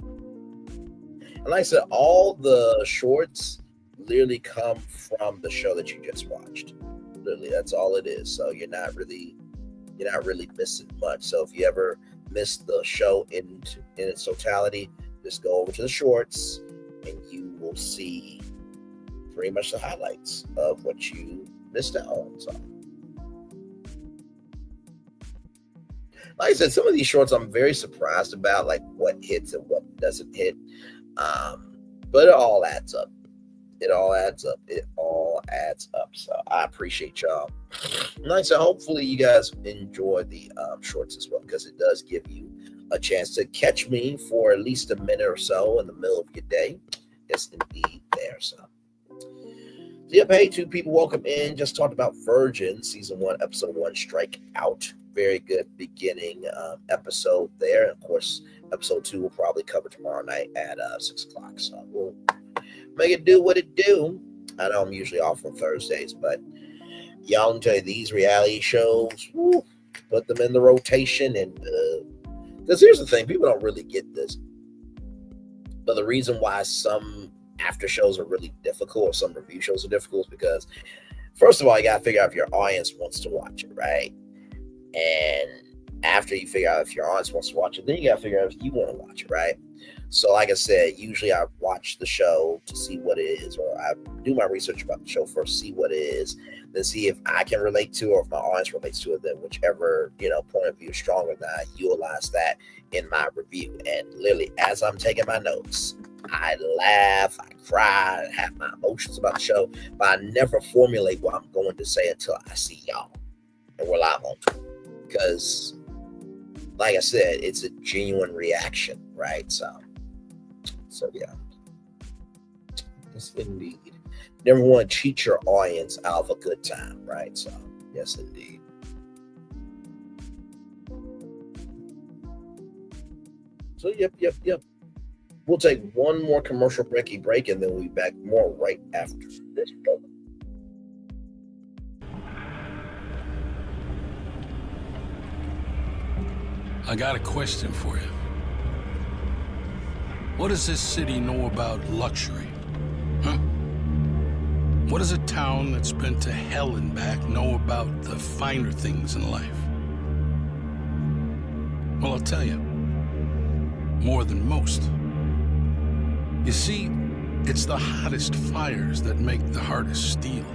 And like I said, all the shorts literally come from the show that you just watched. Literally, that's all it is. So you're not really missing much. So if you ever miss the show in its totality, just go over to the shorts and you will see pretty much the highlights of what you missed out on. So, like I said, some of these shorts I'm very surprised about, like what hits and what doesn't hit. But it all adds up. It all adds up. So I appreciate y'all. Like I said, hopefully you guys enjoy the shorts as well, because it does give you a chance to catch me for at least a minute or so in the middle of your day. Yes, indeed, there. So yep, hey, 2 people, welcome in. Just talked about Virgin Season 1, Episode 1, Strikeout. Very good beginning episode there. Of course, Episode 2 will probably cover tomorrow night at 6 o'clock. So we'll make it do what it do. I know I'm usually off on Thursdays, but y'all can tell you these reality shows, put them in the rotation. And because here's the thing, people don't really get this, but the reason why some after shows are really difficult or some review shows are difficult is because, first of all, you got to figure out if your audience wants to watch it, right? And after you figure out if your audience wants to watch it, then you got to figure out if you want to watch it, right? So like I said, usually I watch the show to see what it is, or I do my research about the show first, see what it is, then see if I can relate to it, or if my audience relates to it, then whichever, point of view is stronger, than I utilize that in my review. And literally, as I'm taking my notes, I laugh, I cry, I have my emotions about the show, but I never formulate what I'm going to say until I see y'all and we're live on it. Because, like I said, it's a genuine reaction, right? So yeah. Yes, indeed. Never want to cheat your audience out of a good time, right? So, yes, indeed. So, yep. We'll take one more commercial break, and then we'll be back more right after this program. I got a question for you. What does this city know about luxury? Huh? What does a town that's been to hell and back know about the finer things in life? Well, I'll tell you. More than most. You see, it's the hottest fires that make the hardest steel.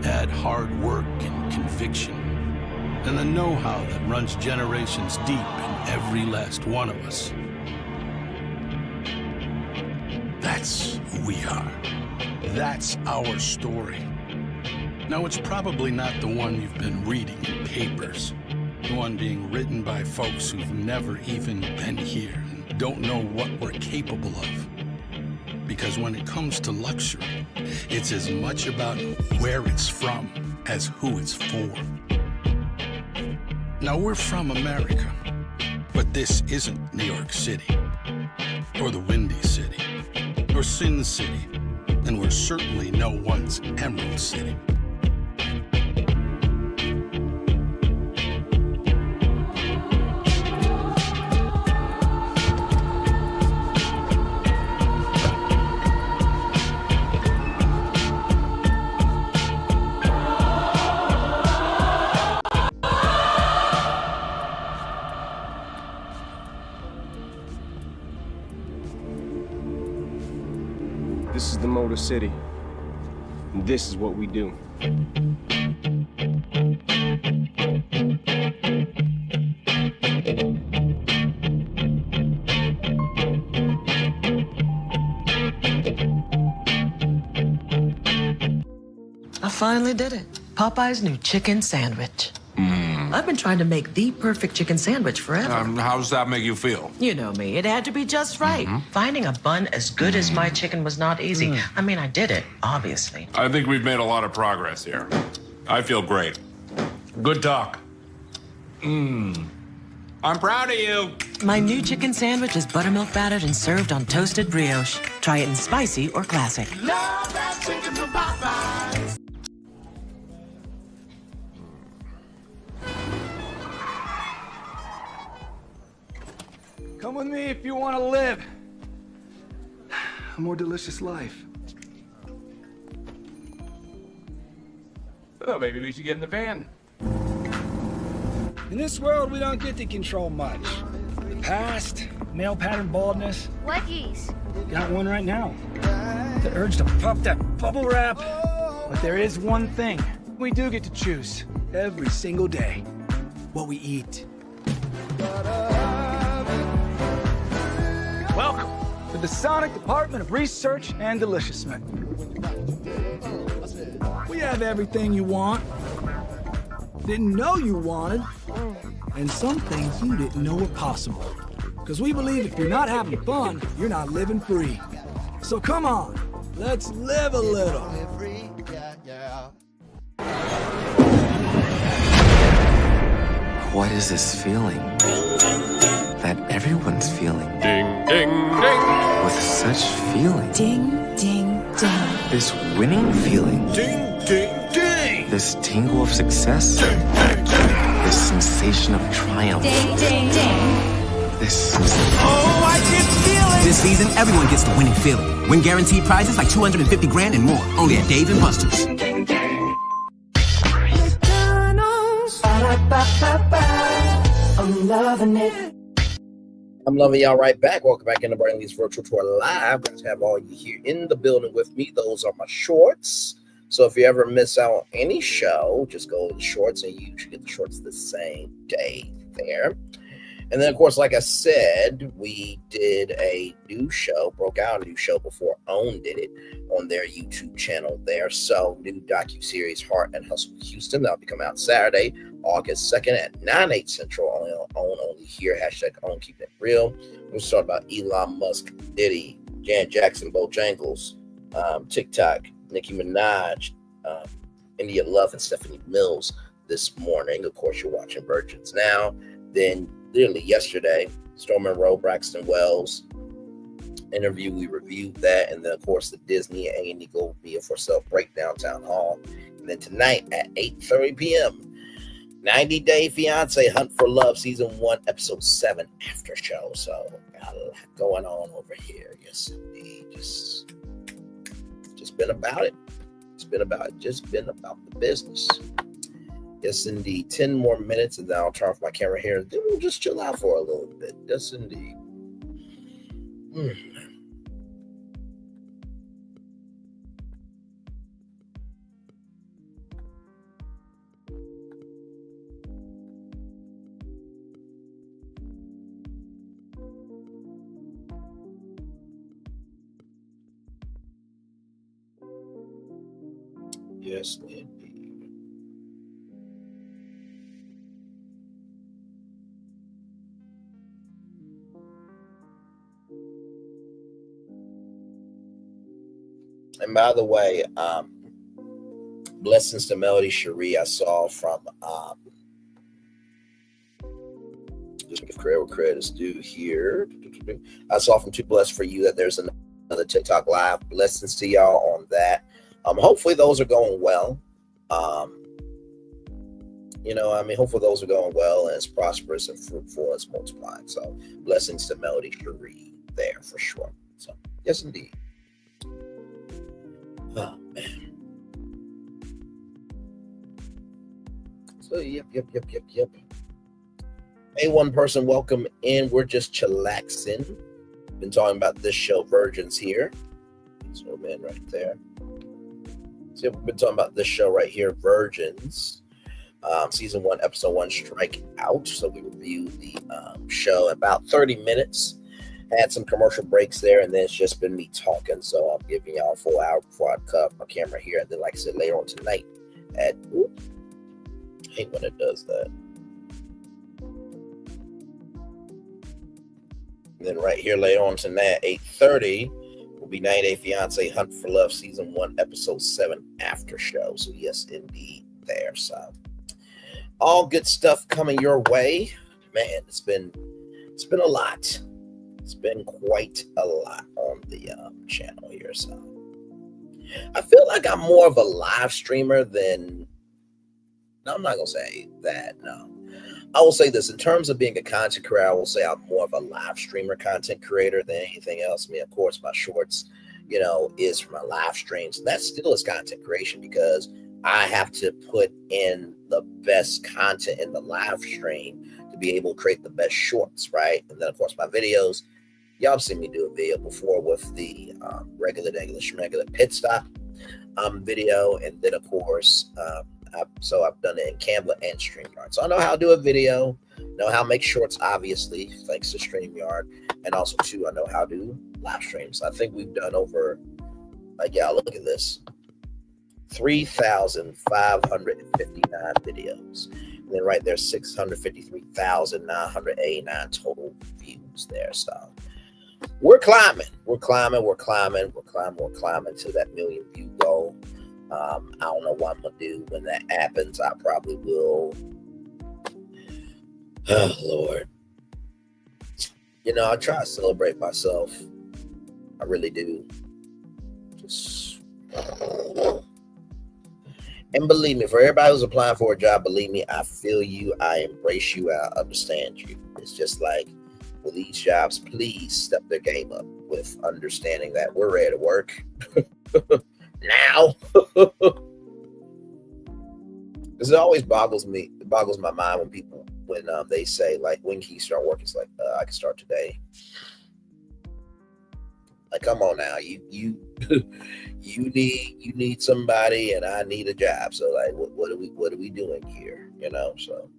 Add hard work and conviction, and the know-how that runs generations deep in every last one of us. That's who we are. That's our story. Now, it's probably not the one you've been reading in papers. The one being written by folks who've never even been here and don't know what we're capable of. Because when it comes to luxury, it's as much about where it's from as who it's for. Now, we're from America, but this isn't New York City, or the Windy City, or Sin City, and we're certainly no one's Emerald City. This is the Motor City, and this is what we do. I finally did it. Popeye's new chicken sandwich. I've been trying to make the perfect chicken sandwich forever. How does that make you feel? You know me. It had to be just right. Finding a bun as good as my chicken was not easy. I mean, I did it, obviously. I think we've made a lot of progress here. I feel great. Good talk. I'm proud of you. My new chicken sandwich is buttermilk battered and served on toasted brioche. Try it in spicy or classic. Love that chicken from Popeyes. Come with me if you want to live a more delicious life. Oh, maybe we should get in the van. In this world, we don't get to control much. The past, male pattern baldness. Wedgies. Got one right now. The urge to puff that bubble wrap. But there is one thing we do get to choose every single day. What we eat. Welcome to the Sonic Department of Research and Deliciousment. We have everything you want, didn't know you wanted, and some things you didn't know were possible. Because we believe if you're not having fun, you're not living free. So come on, let's live a little. What is this feeling that everyone's feeling? Ding, ding, ding. With such feeling. Ding, ding, ding. This winning feeling. Ding, ding, ding. This tingle of success. This sensation of triumph. Ding, ding, ding. This. Oh, I can feel it! This season, everyone gets the winning feeling. Win guaranteed prizes like $250 grand and more. Only at Dave & Buster's. I'm loving it. I'm loving y'all right back. Welcome back into Braylon's Virtual Tour Live. Glad to have all you here in the building with me. Those are my shorts. So if you ever miss out on any show, just go to the shorts and you should get the shorts the same day there. And then, of course, like I said, we did a new show, broke out a new show before OWN did it on their YouTube channel there. So, new docuseries Heart and Hustle Houston. That'll be coming out Saturday, August 2nd at 9/8 Central on OWN only here. Hashtag OWN, keep it real. We'll talk about Elon Musk, Diddy, Janet Jackson, Bojangles, TikTok, Nicki Minaj, India Love, and Stephanie Mills this morning. Of course, you're watching Virgins Now. Then, literally yesterday, Storm Monroe, Braxton Wells interview. We reviewed that. And then, of course, the Disney and Nico Via for Sale Breakdown Town Hall. And then tonight at 8:30 p.m., 90 Day Fiance Hunt for Love Season 1, Episode 7 after show. So, got a lot going on over here. Yes, indeed. Just been about it. Just been about the business. Yes, indeed. 10 more minutes, and then I'll turn off my camera here. Then we'll just chill out for a little bit. Yes, indeed. Yes, indeed. And by the way, blessings to Melody Cherie. I saw from just give credit where credit is due here. I saw from Too Blessed for You that there's another TikTok live. Blessings to y'all on that. Hopefully those are going well. Hopefully those are going well and it's prosperous and fruitful and it's multiplying. So blessings to Melody Cherie there for sure. So yes, indeed. Oh, man. So, yep. Hey, one person, welcome in. We're just chillaxing. Been talking about this show, Virgins, here. So, man, right there. So, we've been talking about this show right here, Virgins. Season 1, Episode 1, Strike Out. So, we reviewed the show in about 30 minutes. Had some commercial breaks there, and then it's just been me talking. So I'm giving y'all a full hour before I cut my camera here. And then, like I said, later on tonight I hate when it does that. And then right here later on tonight at 8:30 will be 90 Day Fiance Hunt for Love Season 1, Episode 7 after show. So yes, indeed there. So all good stuff coming your way. Man, it's been a lot. It's been quite a lot on the channel here. So I feel like I'm more of a live streamer than, no, I'm not going to say that, no. I will say this, in terms of being a content creator, I will say I'm more of a live streamer content creator than anything else. I mean, of course, my shorts, is for my live streams. And that still is content creation because I have to put in the best content in the live stream to be able to create the best shorts, right? And then, of course, my videos. Y'all have seen me do a video before with the regular pit stop video. And then, of course, I've done it in Canva and StreamYard. So I know how to do a video, know how to make shorts, obviously, thanks to StreamYard. And also, too, I know how to do live streams. I think we've done over, look at this, 3,559 videos. And then right there, 653,989 total views there. So we're climbing to that million view goal. I don't know what I'm gonna do when that happens. I probably will. Oh Lord, I try to celebrate myself. I really do. And believe me, for everybody who's applying for a job, believe me, I feel you. I embrace you. I understand you. It's just like, with these jobs, please step their game up with understanding that we're ready to work now. Because it always boggles my mind when they say, like, when can you start working? It's like, I can start today. Like, come on now, you need somebody, and I need a job. So, like, what are we doing here? So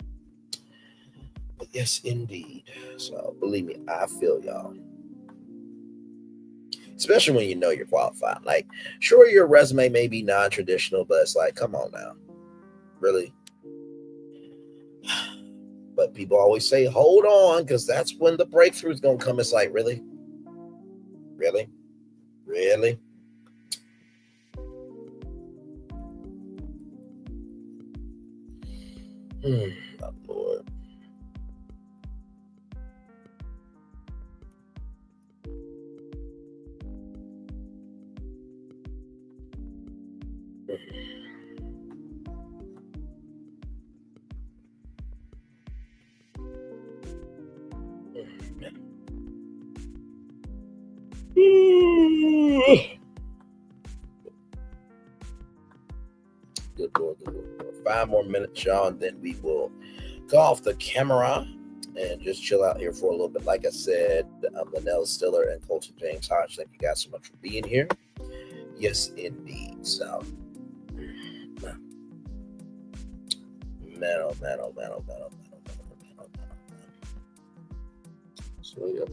Yes, indeed. So believe me, I feel y'all. Especially when you know you're qualified. Like, sure, your resume may be non-traditional, but it's like, come on now. Really? But people always say, hold on, because that's when the breakthrough is going to come. It's like, really? Really? Really? My Lord. Good Lord, good Lord. 5 more minutes, y'all, and then we will go off the camera and just chill out here for a little bit. Like I said, I'm Linnell Stiller and Colton James Hodge. Thank you guys so much for being here. Yes, indeed. So, man. So, yep.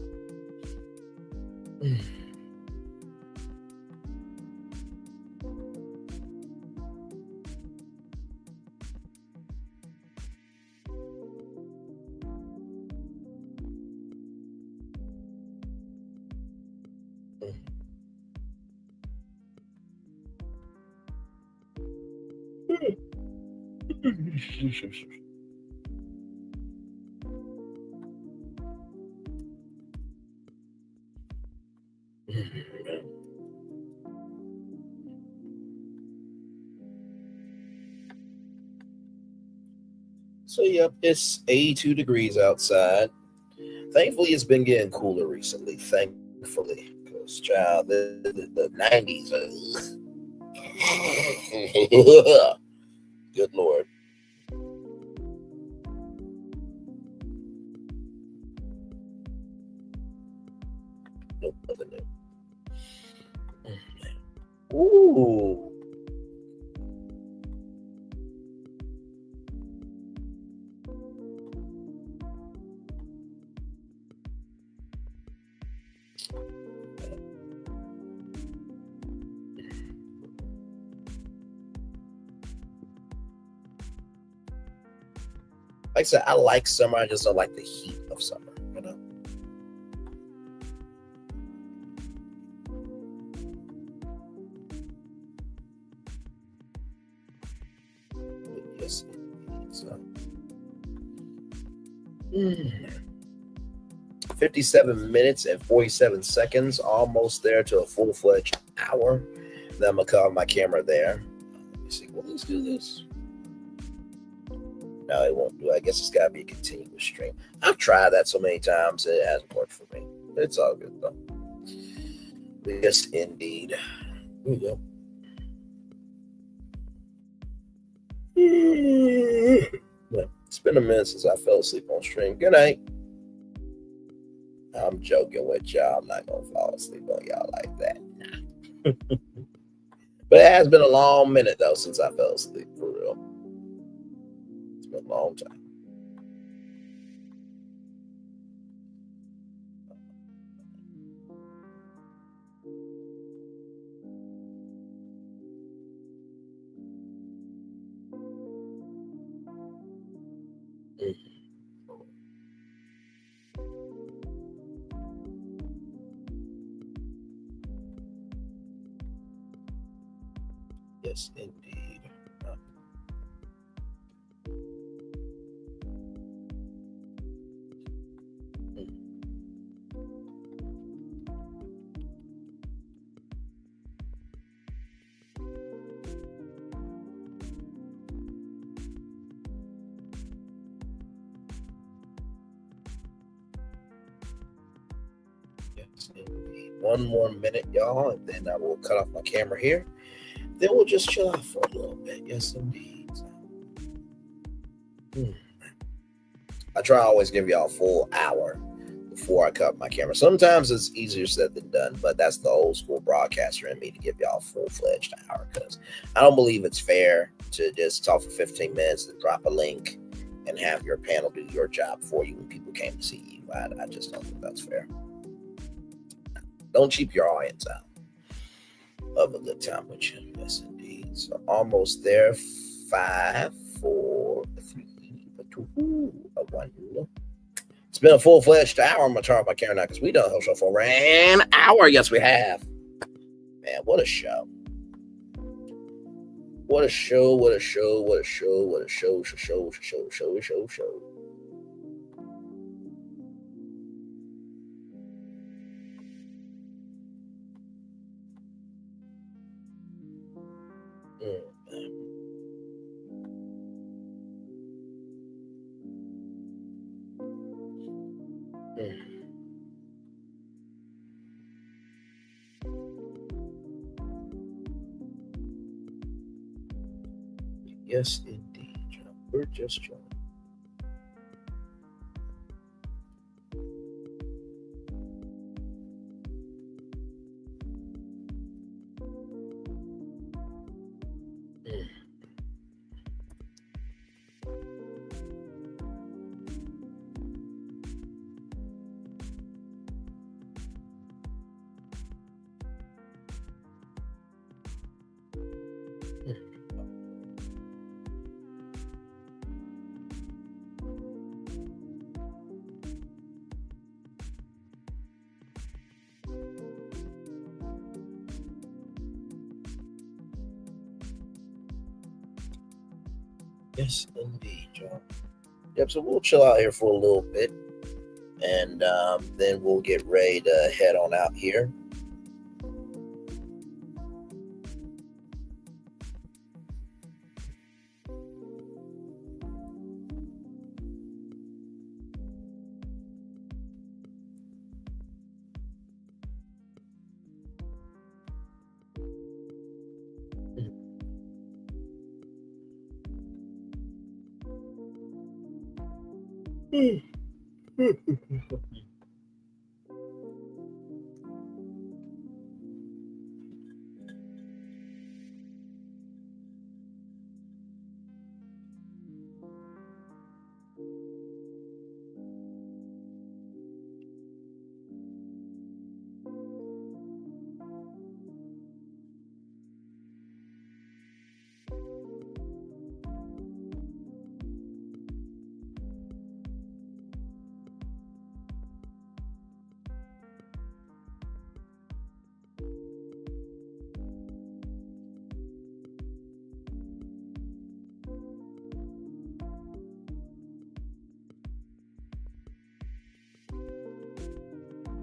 So, yep, it's 82 degrees outside. Thankfully, it's been getting cooler recently. Thankfully, because, child, the 90s are... Good Lord. Nope, nothing new. Ooh. Like I said, I like summer. I just don't like the heat of summer, you know? Yes, so. 57 minutes and 47 seconds, almost there to a full-fledged hour. Then I'm going to cover my camera there. Let me see. Well, let's do this. No, it won't do it. I guess it's got to be a continuous stream. I've tried that so many times. It hasn't worked for me. It's all good, though. Yes, indeed. Here we go. It's been a minute since I fell asleep on stream. Good night. I'm joking with y'all. I'm not going to fall asleep on y'all like that. Nah. But it has been a long minute, though, since I fell asleep, for real. It's been a long time. Yes, indeed. Yes, indeed. One more minute, y'all, and then I will cut off my camera here. Then we'll just chill out for a little bit. Yes, indeed. I try to always give y'all a full hour before I cut my camera. Sometimes it's easier said than done, but that's the old school broadcaster in me to give y'all a full-fledged hour, because I don't believe it's fair to just talk for 15 minutes and drop a link and have your panel do your job for you when people came to see you. I just don't think that's fair. Don't cheap your audience out of a good time with you. Yes, indeed. So almost there. 5, 4, 3, 2, 1. It's been a full-fledged hour. I'm going to talk about Karen now because we done the whole show for an hour. Yes, we have. Man, what a show. What a show, what a show, what a show, what a show. Yes, indeed, John. We're just joining. Yes, indeed, John. Yep, so we'll chill out here for a little bit, and then we'll get ready to head on out here.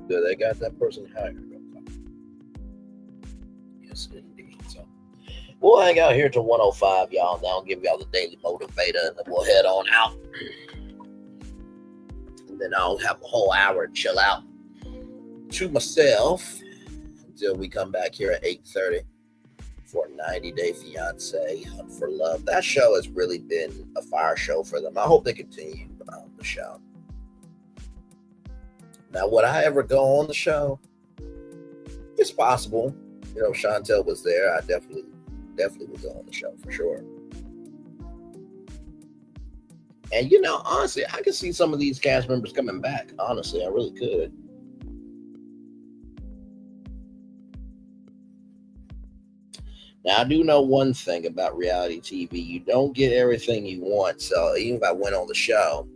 Good, they got that person hired. Yes, indeed. So we'll hang out here till 105, y'all. Now I'll give y'all the daily motivator, and then we'll head on out. And then I'll have a whole hour to chill out to myself until we come back here at 8:30 for 90 Day Fiance Hunt for Love. That show has really been a fire show for them. I hope they continue the show. Now, would I ever go on the show? It's possible. You know, Chantel was there. I definitely would go on the show for sure. And, you know, honestly, I could see some of these cast members coming back. Honestly, I really could. Now, I do know one thing about reality TV. You don't get everything you want. So even if I went on the show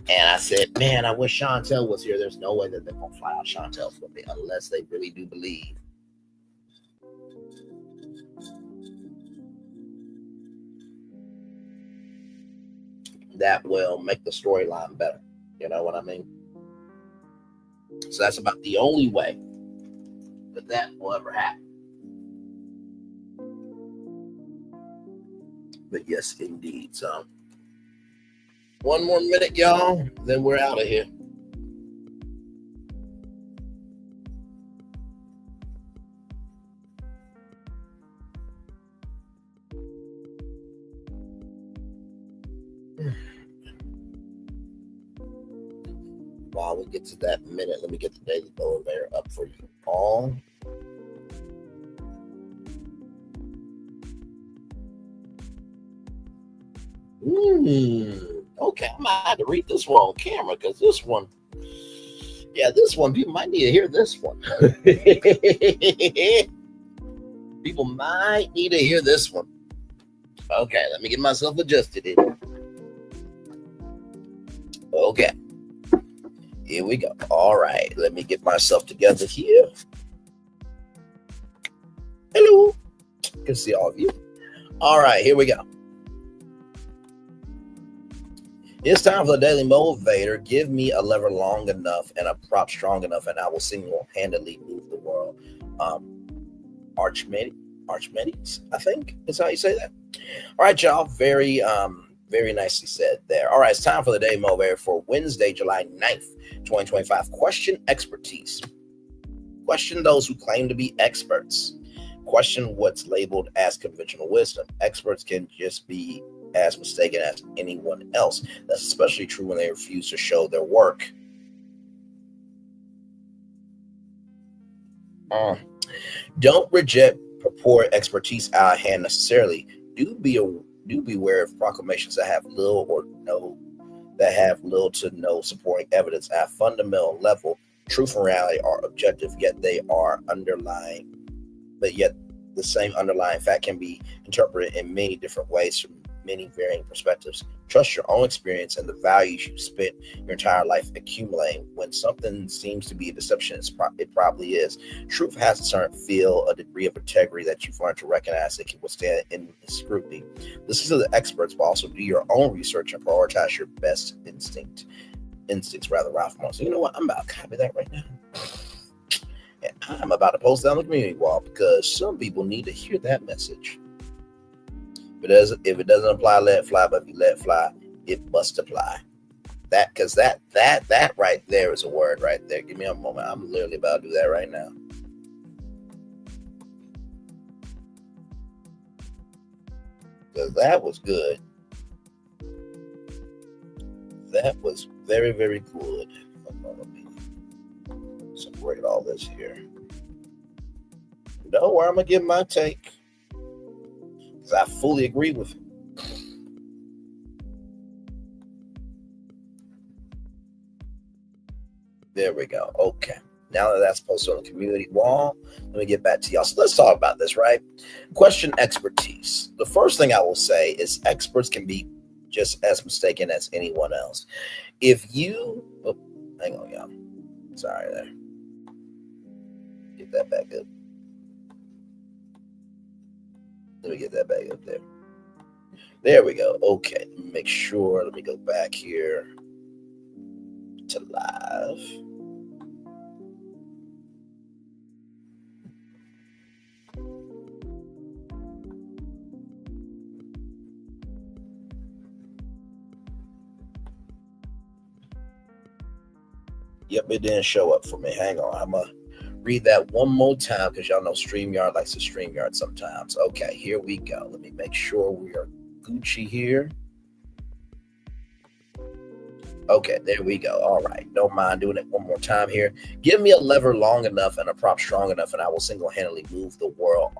and I said, man, I wish Chantel was here, there's no way that they're going to fly out Chantel for me unless they really do believe that will make the storyline better. You know what I mean? So that's about the only way that will ever happen. But yes, indeed. So one more minute, y'all, then we're out of here. While we get to that minute, let me get the daily motivator up for you all. Okay, I might have to read this one on camera because this one, people might need to hear this one. People might need to hear this one. Okay, let me get myself adjusted in. Okay, here we go. All right, let me get myself together here. Hello, can see all of you. All right, here we go. It's time for the Daily Motivator. Give me a lever long enough and a prop strong enough, and I will single-handedly move the world. Archimedes, I think is how you say that. All right, y'all. Very nicely said there. All right, it's time for the Daily Motivator for Wednesday, July 9th, 2025. Question expertise. Question those who claim to be experts. Question what's labeled as conventional wisdom. Experts can just be as mistaken as anyone else. That's especially true when they refuse to show their work. Don't reject purported expertise out of hand necessarily. Do beware of proclamations that have little to no supporting evidence. At a fundamental level, truth and reality are objective, yet the same underlying fact can be interpreted in many different ways from many varying perspectives. Trust your own experience and the values you've spent your entire life accumulating. When something seems to be a deception, it probably is. Truth has a certain feel, a degree of integrity that you've learned to recognize that can withstand endless scrutiny. Listen to the experts, but also do your own research and prioritize your best instincts. Ralph Morris. So you know what? I'm about to copy that right now. And I'm about to post that on the community wall because some people need to hear that message. If it doesn't apply, let it fly. But if you let it fly, it must apply. Because that right there is a word right there. Give me a moment. I'm literally about to do that right now. Because that was good. That was very, very good. Let me separate all this here. You know where I'm going to give my take. Because I fully agree with it. There we go. Okay. Now that that's posted on the community wall, let me get back to y'all. So let's talk about this, right? Question expertise. The first thing I will say is experts can be just as mistaken as anyone else. If you, hang on, y'all. Sorry there. Get that back up. Let me get that back up there. There we go. Okay. Make sure. Let me go back here to live. Yep, it didn't show up for me. Hang on. I'm going to read that one more time because y'all know StreamYard likes to StreamYard sometimes. Okay, here we go. Let me make sure we are Gucci here. Okay, there we go. All right. Don't mind doing it one more time here. Give me a lever long enough and a prop strong enough, and I will single-handedly move the world.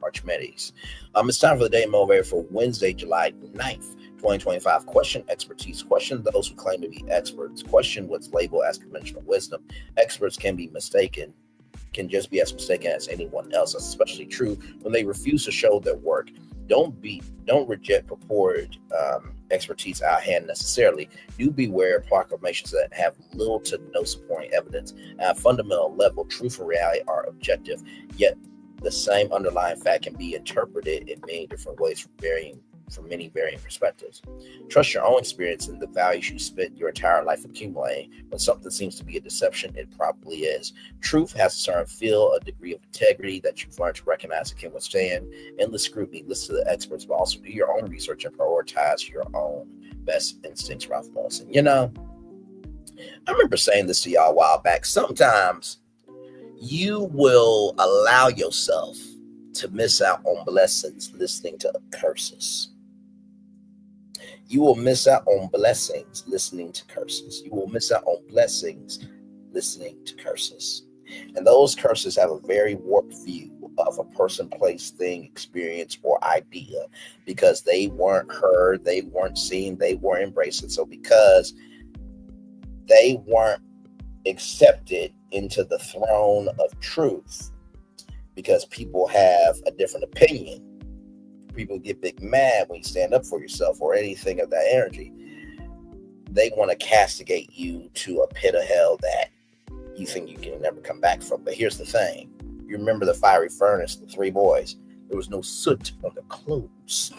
Archimedes. It's time for the Day Motivator for Wednesday, July 9th. 2025. Question expertise. Question those who claim to be experts. Question what's labeled as conventional wisdom. Experts can just be as mistaken as anyone else. That's especially true when they refuse to show their work. Don't reject purported expertise out of hand necessarily. Do beware of proclamations that have little to no supporting evidence. At a fundamental level, truth and reality are objective, yet the same underlying fact can be interpreted in many different ways from many varying perspectives. Trust your own experience and the values you spent your entire life accumulating. When something seems to be a deception, it probably is. Truth has a certain feel, a degree of integrity that you've learned to recognize it can withstand endless scrutiny. Listen to the experts, but also do your own research and prioritize your own best instincts, Ralph Morrison. You know, I remember saying this to y'all a while back. Sometimes you will allow yourself to miss out on blessings listening to curses. You will miss out on blessings listening to curses. You will miss out on blessings listening to curses. And those curses have a very warped view of a person, place, thing, experience, or idea because they weren't heard, they weren't seen, they weren't embraced. And so because they weren't accepted into the throne of truth, because people have a different opinion, people get big mad when you stand up for yourself or anything of that energy, they want to castigate you to a pit of hell that you think you can never come back from. But here's the thing. You remember the fiery furnace, the three boys. There was no soot on their clothes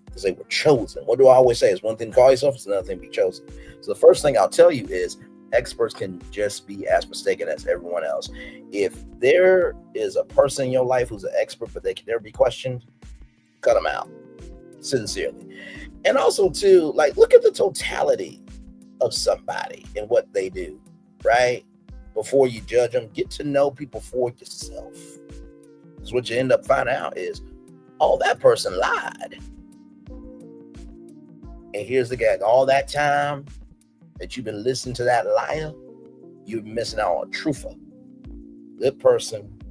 because they were chosen. What do I always say? It's one thing to call yourself, it's another thing to be chosen. So the first thing I'll tell you is experts can just be as mistaken as everyone else. If there is a person in your life who's an expert, but they can never be questioned, cut them out, sincerely. And also, too, like, look at the totality of somebody and what they do, right? Before you judge them, get to know people for yourself. Because what you end up finding out is, oh, that person lied. And here's the gag. All that time that you've been listening to that liar, you're missing out on a truther, good person,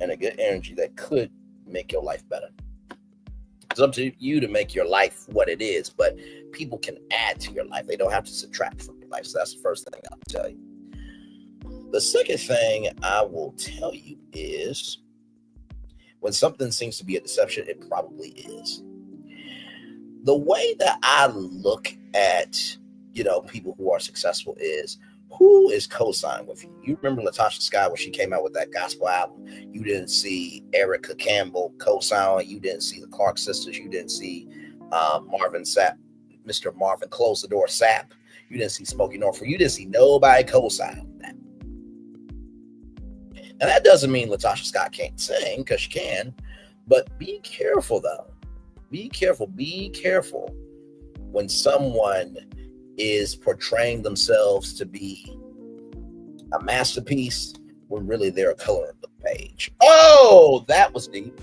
and a good energy that could make your life better. It's up to you to make your life what it is, but people can add to your life. They don't have to subtract from your life. So that's the first thing I'll tell you. The second thing I will tell you is when something seems to be a deception, it probably is. The way that I look at, people who are successful is who is co-signing with you. You remember Latasha Scott when she came out with that gospel album? You didn't see Erica Campbell co-signing. You didn't see the Clark sisters. You didn't see Marvin Sapp, Mr. Marvin Close the Door Sapp. You didn't see Smokey Norfolk. You didn't see nobody co-signing that. And that doesn't mean Latasha Scott can't sing, because she can. But be careful, though. Be careful. Be careful when someone is portraying themselves to be a masterpiece when really they're a color of the page. Oh, that was deep.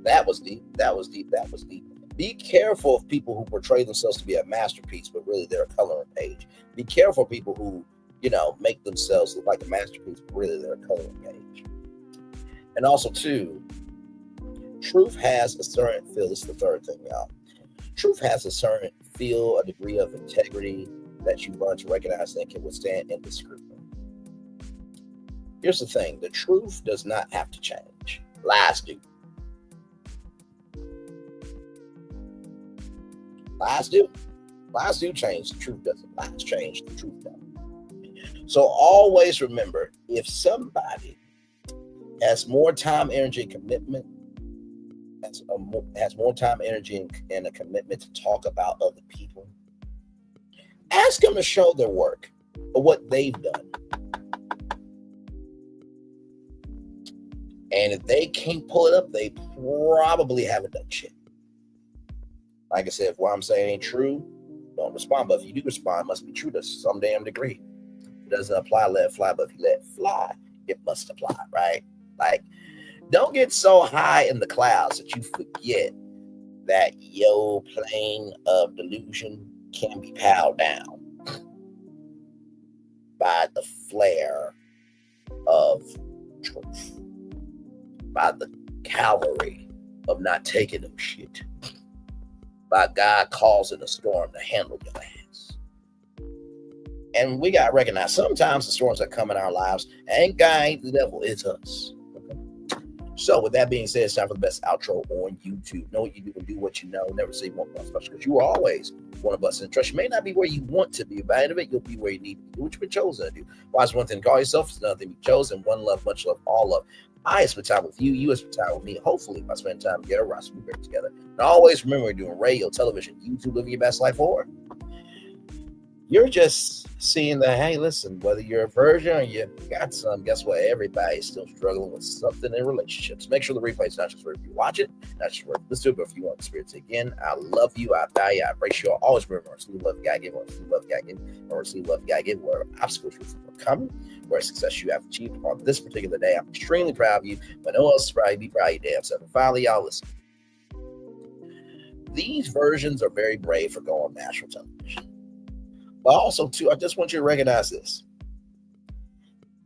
That was deep. That was deep. That was deep. Be careful of people who portray themselves to be a masterpiece, but really they're a coloring page. Be careful of people who, make themselves look like a masterpiece, but really they're a coloring page. And also, too, truth has a certain feel. This is the third thing, y'all. Truth has a certain feel, a degree of integrity that you learn to recognize and can withstand any scrutiny. Here's the thing. The truth does not have to change. Lies do. Lies do. Lies do change. The truth doesn't. Lies change. The truth doesn't. So always remember, if somebody has more time, energy, and commitment, has more time, energy, and a commitment to talk about other people, ask them to show their work or what they've done. And if they can't pull it up, they probably haven't done shit. Like I said, if what I'm saying ain't true, don't respond. But if you do respond, it must be true to some damn degree. If it doesn't apply, let it fly. But if you let it fly, it must apply, right? Like, don't get so high in the clouds that you forget that your plane of delusion can be piled down by the flare of truth, by the cavalry of not taking no shit, by God causing a storm to handle your ass. And we got to recognize sometimes the storms that come in our lives ain't God, ain't the devil, it's us. So with that being said, it's time for the best outro on YouTube. Know what you do and do what you know. Never say one plus special, because you are always one of us. And trust, you may not be where you want to be, but at the end of it, you'll be where you need to be. Do what you've been chosen to do. Why is one thing to call yourself? It's another thing to be chosen. One love, much love, all love. I spend time with you. You spend time with me. Hopefully, if I spend time together, Rhasha, we great together. And always remember, we're doing radio, television, YouTube, living your best life, or you're just seeing that, hey, listen, whether you're a virgin or you got some, guess what? Everybody's still struggling with something in relationships. Make sure the replay is not just for if you watch it, not just for listen to it, but if you want to experience it again. I love you. I value you. I embrace you. I always remember, receive love you got to give, or receive love you got to give, or receive love you got to give, where obstacles are coming, where success you have achieved on this particular day. I'm extremely proud of you, but no one else is proud of you. Be proud of your damn self. And finally, y'all, listen. These versions are very brave for going on national television. But also, too, I just want you to recognize this.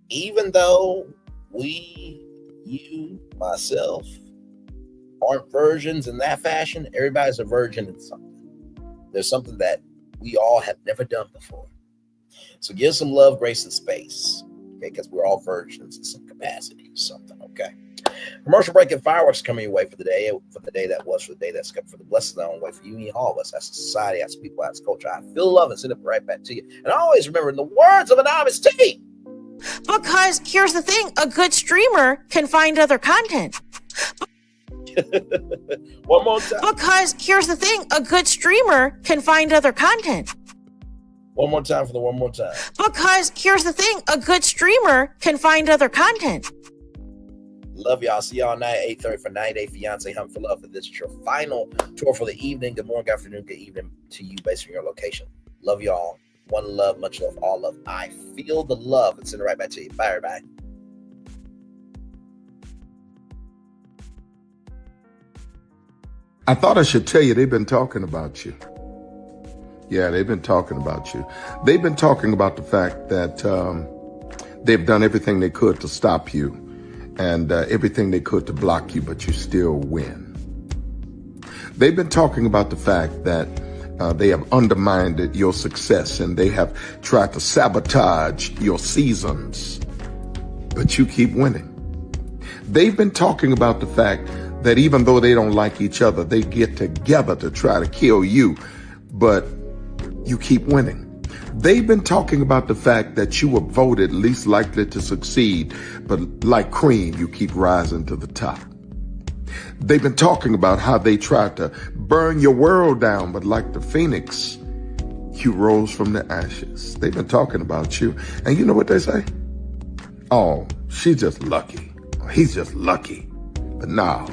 Even though we, you, myself, aren't virgins in that fashion. Everybody's a virgin in something. There's something that we all have never done before. So give some love, grace, and space. Okay, because we're all virgins in some capacity or something. Okay. Commercial break and fireworks coming your way for the day that was, for the day that's come, for the blessings that on the way for you and all of us as a society, as people, as culture. I feel love and send it right back to you. And always remember, in the words of Anonymous T. Because here's the thing, a good streamer can find other content. One more time. Because here's the thing, a good streamer can find other content. One more time for the one more time. Because here's the thing, a good streamer can find other content. Love y'all. See y'all night, 8:30 for 90 Day Fiance Hunt for Love. For this is your final tour for the evening. Good morning, good afternoon, good evening to you based on your location. Love y'all. One love, much love, all love. I feel the love and send it right back to you. Bye, everybody. I thought I should tell you, they've been talking about you. Yeah, they've been talking about you. They've been talking about the fact that they've done everything they could to stop you and everything they could to block you, but you still win. They've been talking about the fact that they have undermined your success and they have tried to sabotage your seasons, but you keep winning. They've been talking about the fact that even though they don't like each other, they get together to try to kill you, but you keep winning. They've been talking about the fact that you were voted least likely to succeed, but like cream, you keep rising to the top. They've been talking about how they tried to burn your world down, but like the phoenix, you rose from the ashes. They've been talking about you. And you know what they say? Oh, she's just lucky. He's just lucky. But no,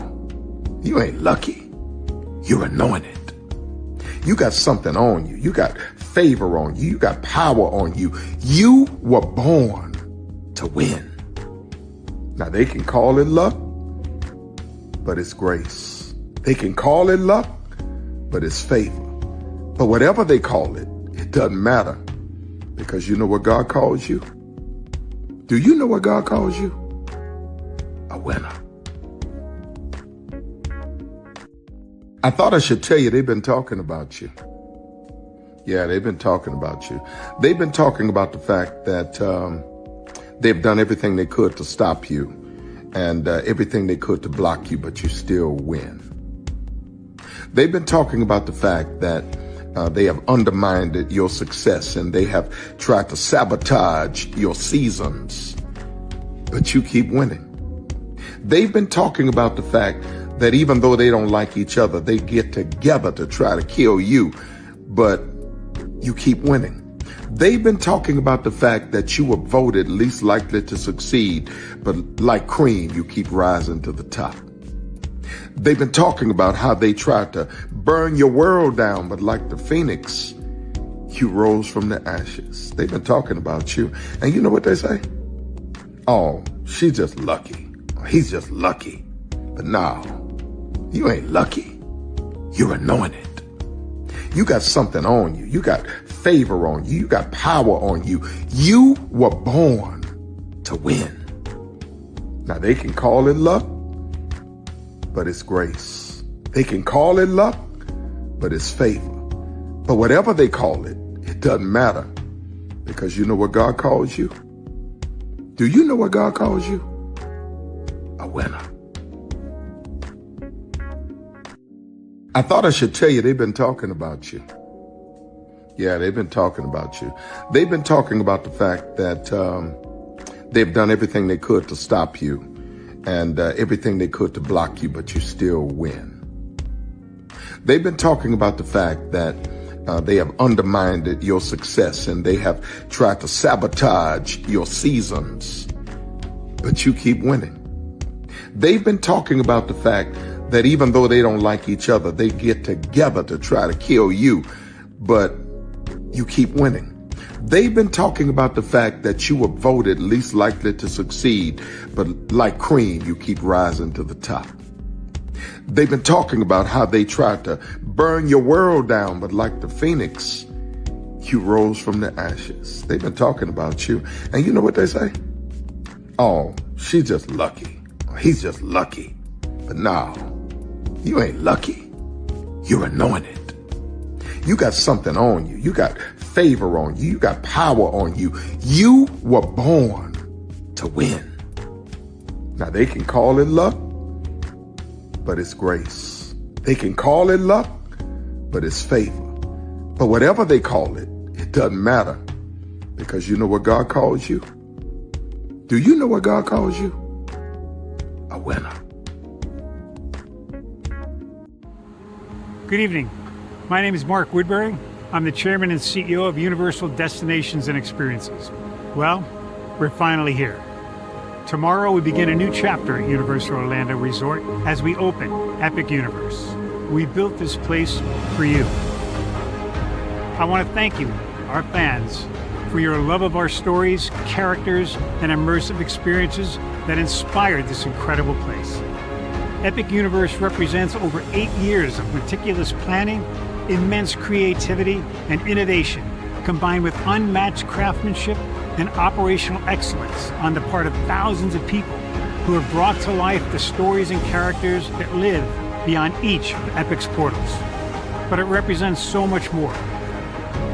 you ain't lucky. You're anointed. You got something on you. You got favor on you. You got power on you. You were born to win. Now they can call it luck, but it's grace. They can call it luck, but it's favor. But whatever they call it, it doesn't matter, because you know what God calls you? Do you know what God calls you? A winner. I thought I should tell you, they've been talking about you. Yeah, they've been talking about you. They've been talking about the fact that they've done everything they could to stop you and everything they could to block you, but you still win. They've been talking about the fact that they have undermined your success and they have tried to sabotage your seasons, but you keep winning. They've been talking about the fact that even though they don't like each other, they get together to try to kill you, but you keep winning. They've been talking about the fact that you were voted least likely to succeed, but like cream, you keep rising to the top. They've been talking about how they tried to burn your world down, but like the phoenix, you rose from the ashes. They've been talking about you. And you know what they say? Oh, she's just lucky. He's just lucky. But no, you ain't lucky. You're anointed. You got something on you. You got favor on you. You got power on you. You were born to win. Now they can call it luck, but it's grace. They can call it luck, but it's favor. But whatever they call it, it doesn't matter, because you know what God calls you? Do you know what God calls you? A winner. I thought I should tell you, they've been talking about you. Yeah, they've been talking about you. They've been talking about the fact that they've done everything they could to stop you and everything they could to block you, but you still win. They've been talking about the fact that they have undermined your success and they have tried to sabotage your seasons, but you keep winning. They've been talking about the fact that even though they don't like each other, they get together to try to kill you, but you keep winning. They've been talking about the fact that you were voted least likely to succeed, but like cream, you keep rising to the top. They've been talking about how they tried to burn your world down, but like the phoenix, you rose from the ashes. They've been talking about you. And you know what they say? Oh, she's just lucky. He's just lucky. But no, You ain't lucky. You're anointed. You got something on you. You got favor on you. You got power on you. You were born to win. Now, they can call it luck, but it's grace. They can call it luck, but it's favor. But whatever they call it, it doesn't matter, because you know what God calls you? Do you know what God calls you? A winner. Good evening. My name is Mark Woodbury. I'm the chairman and CEO of Universal Destinations and Experiences. Well, we're finally here. Tomorrow we begin a new chapter at Universal Orlando Resort as we open Epic Universe. We built this place for you. I want to thank you, our fans, for your love of our stories, characters, and immersive experiences that inspired this incredible place. Epic Universe represents over 8 years of meticulous planning, immense creativity, and innovation, combined with unmatched craftsmanship and operational excellence on the part of thousands of people who have brought to life the stories and characters that live beyond each of Epic's portals. But it represents so much more.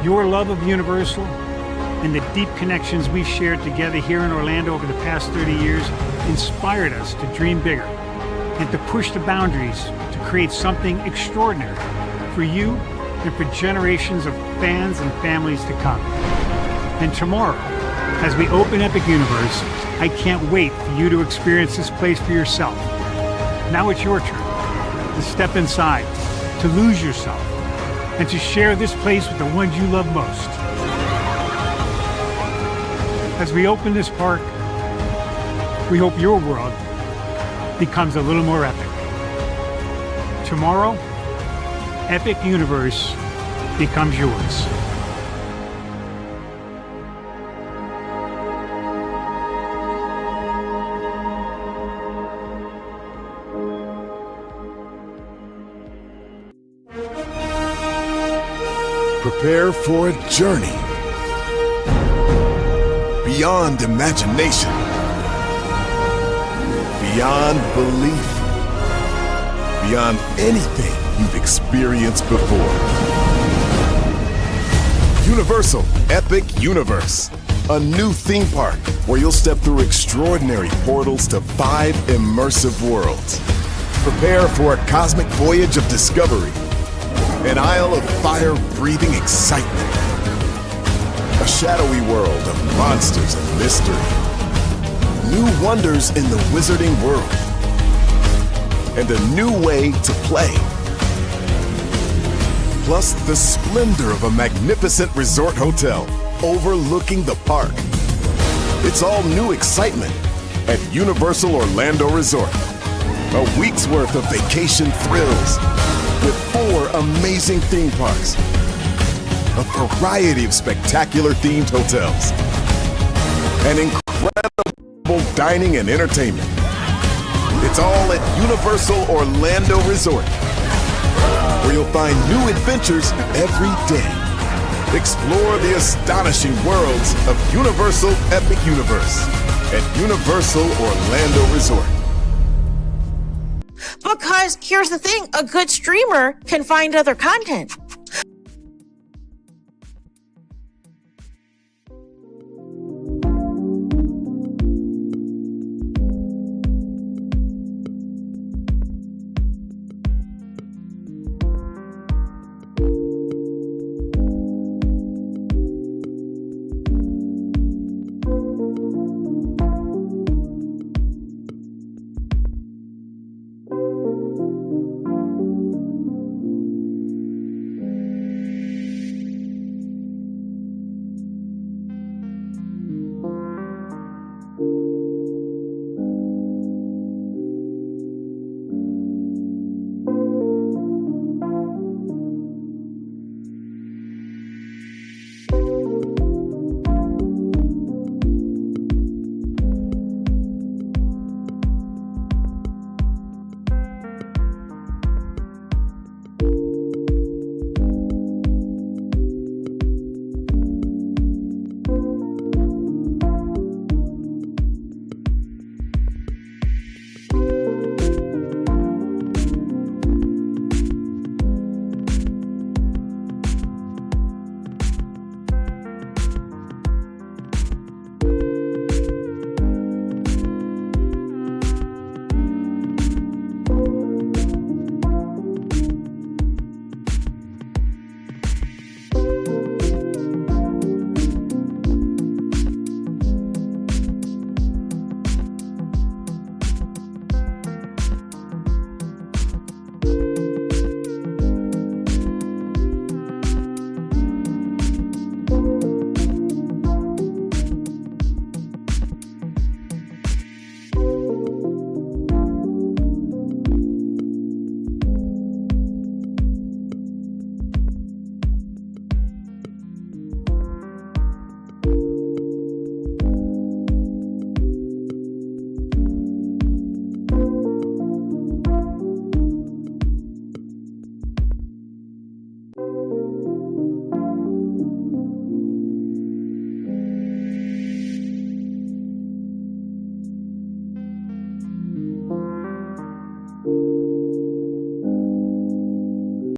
Your love of Universal and the deep connections we've shared together here in Orlando over the past 30 years inspired us to dream bigger and to push the boundaries to create something extraordinary for you and for generations of fans and families to come. And tomorrow, as we open Epic Universe, I can't wait for you to experience this place for yourself. Now it's your turn to step inside, to lose yourself, and to share this place with the ones you love most. As we open this park, we hope your world becomes a little more epic. Tomorrow, Epic Universe becomes yours. Prepare for a journey beyond imagination, beyond belief, beyond anything you've experienced before. Universal Epic Universe, a new theme park where you'll step through extraordinary portals to 5 immersive worlds. Prepare for a cosmic voyage of discovery, an isle of fire-breathing excitement, a shadowy world of monsters and mystery, new wonders in the wizarding world, and a new way to play. Plus the splendor of a magnificent resort hotel overlooking the park. It's all new excitement at Universal Orlando Resort. A week's worth of vacation thrills with 4 amazing theme parks, a variety of spectacular themed hotels, and incredible dining and entertainment. It's all at Universal Orlando Resort, where you'll find new adventures every day. Explore the astonishing worlds of Universal Epic Universe at Universal Orlando Resort. Because here's the thing, a good streamer can find other content.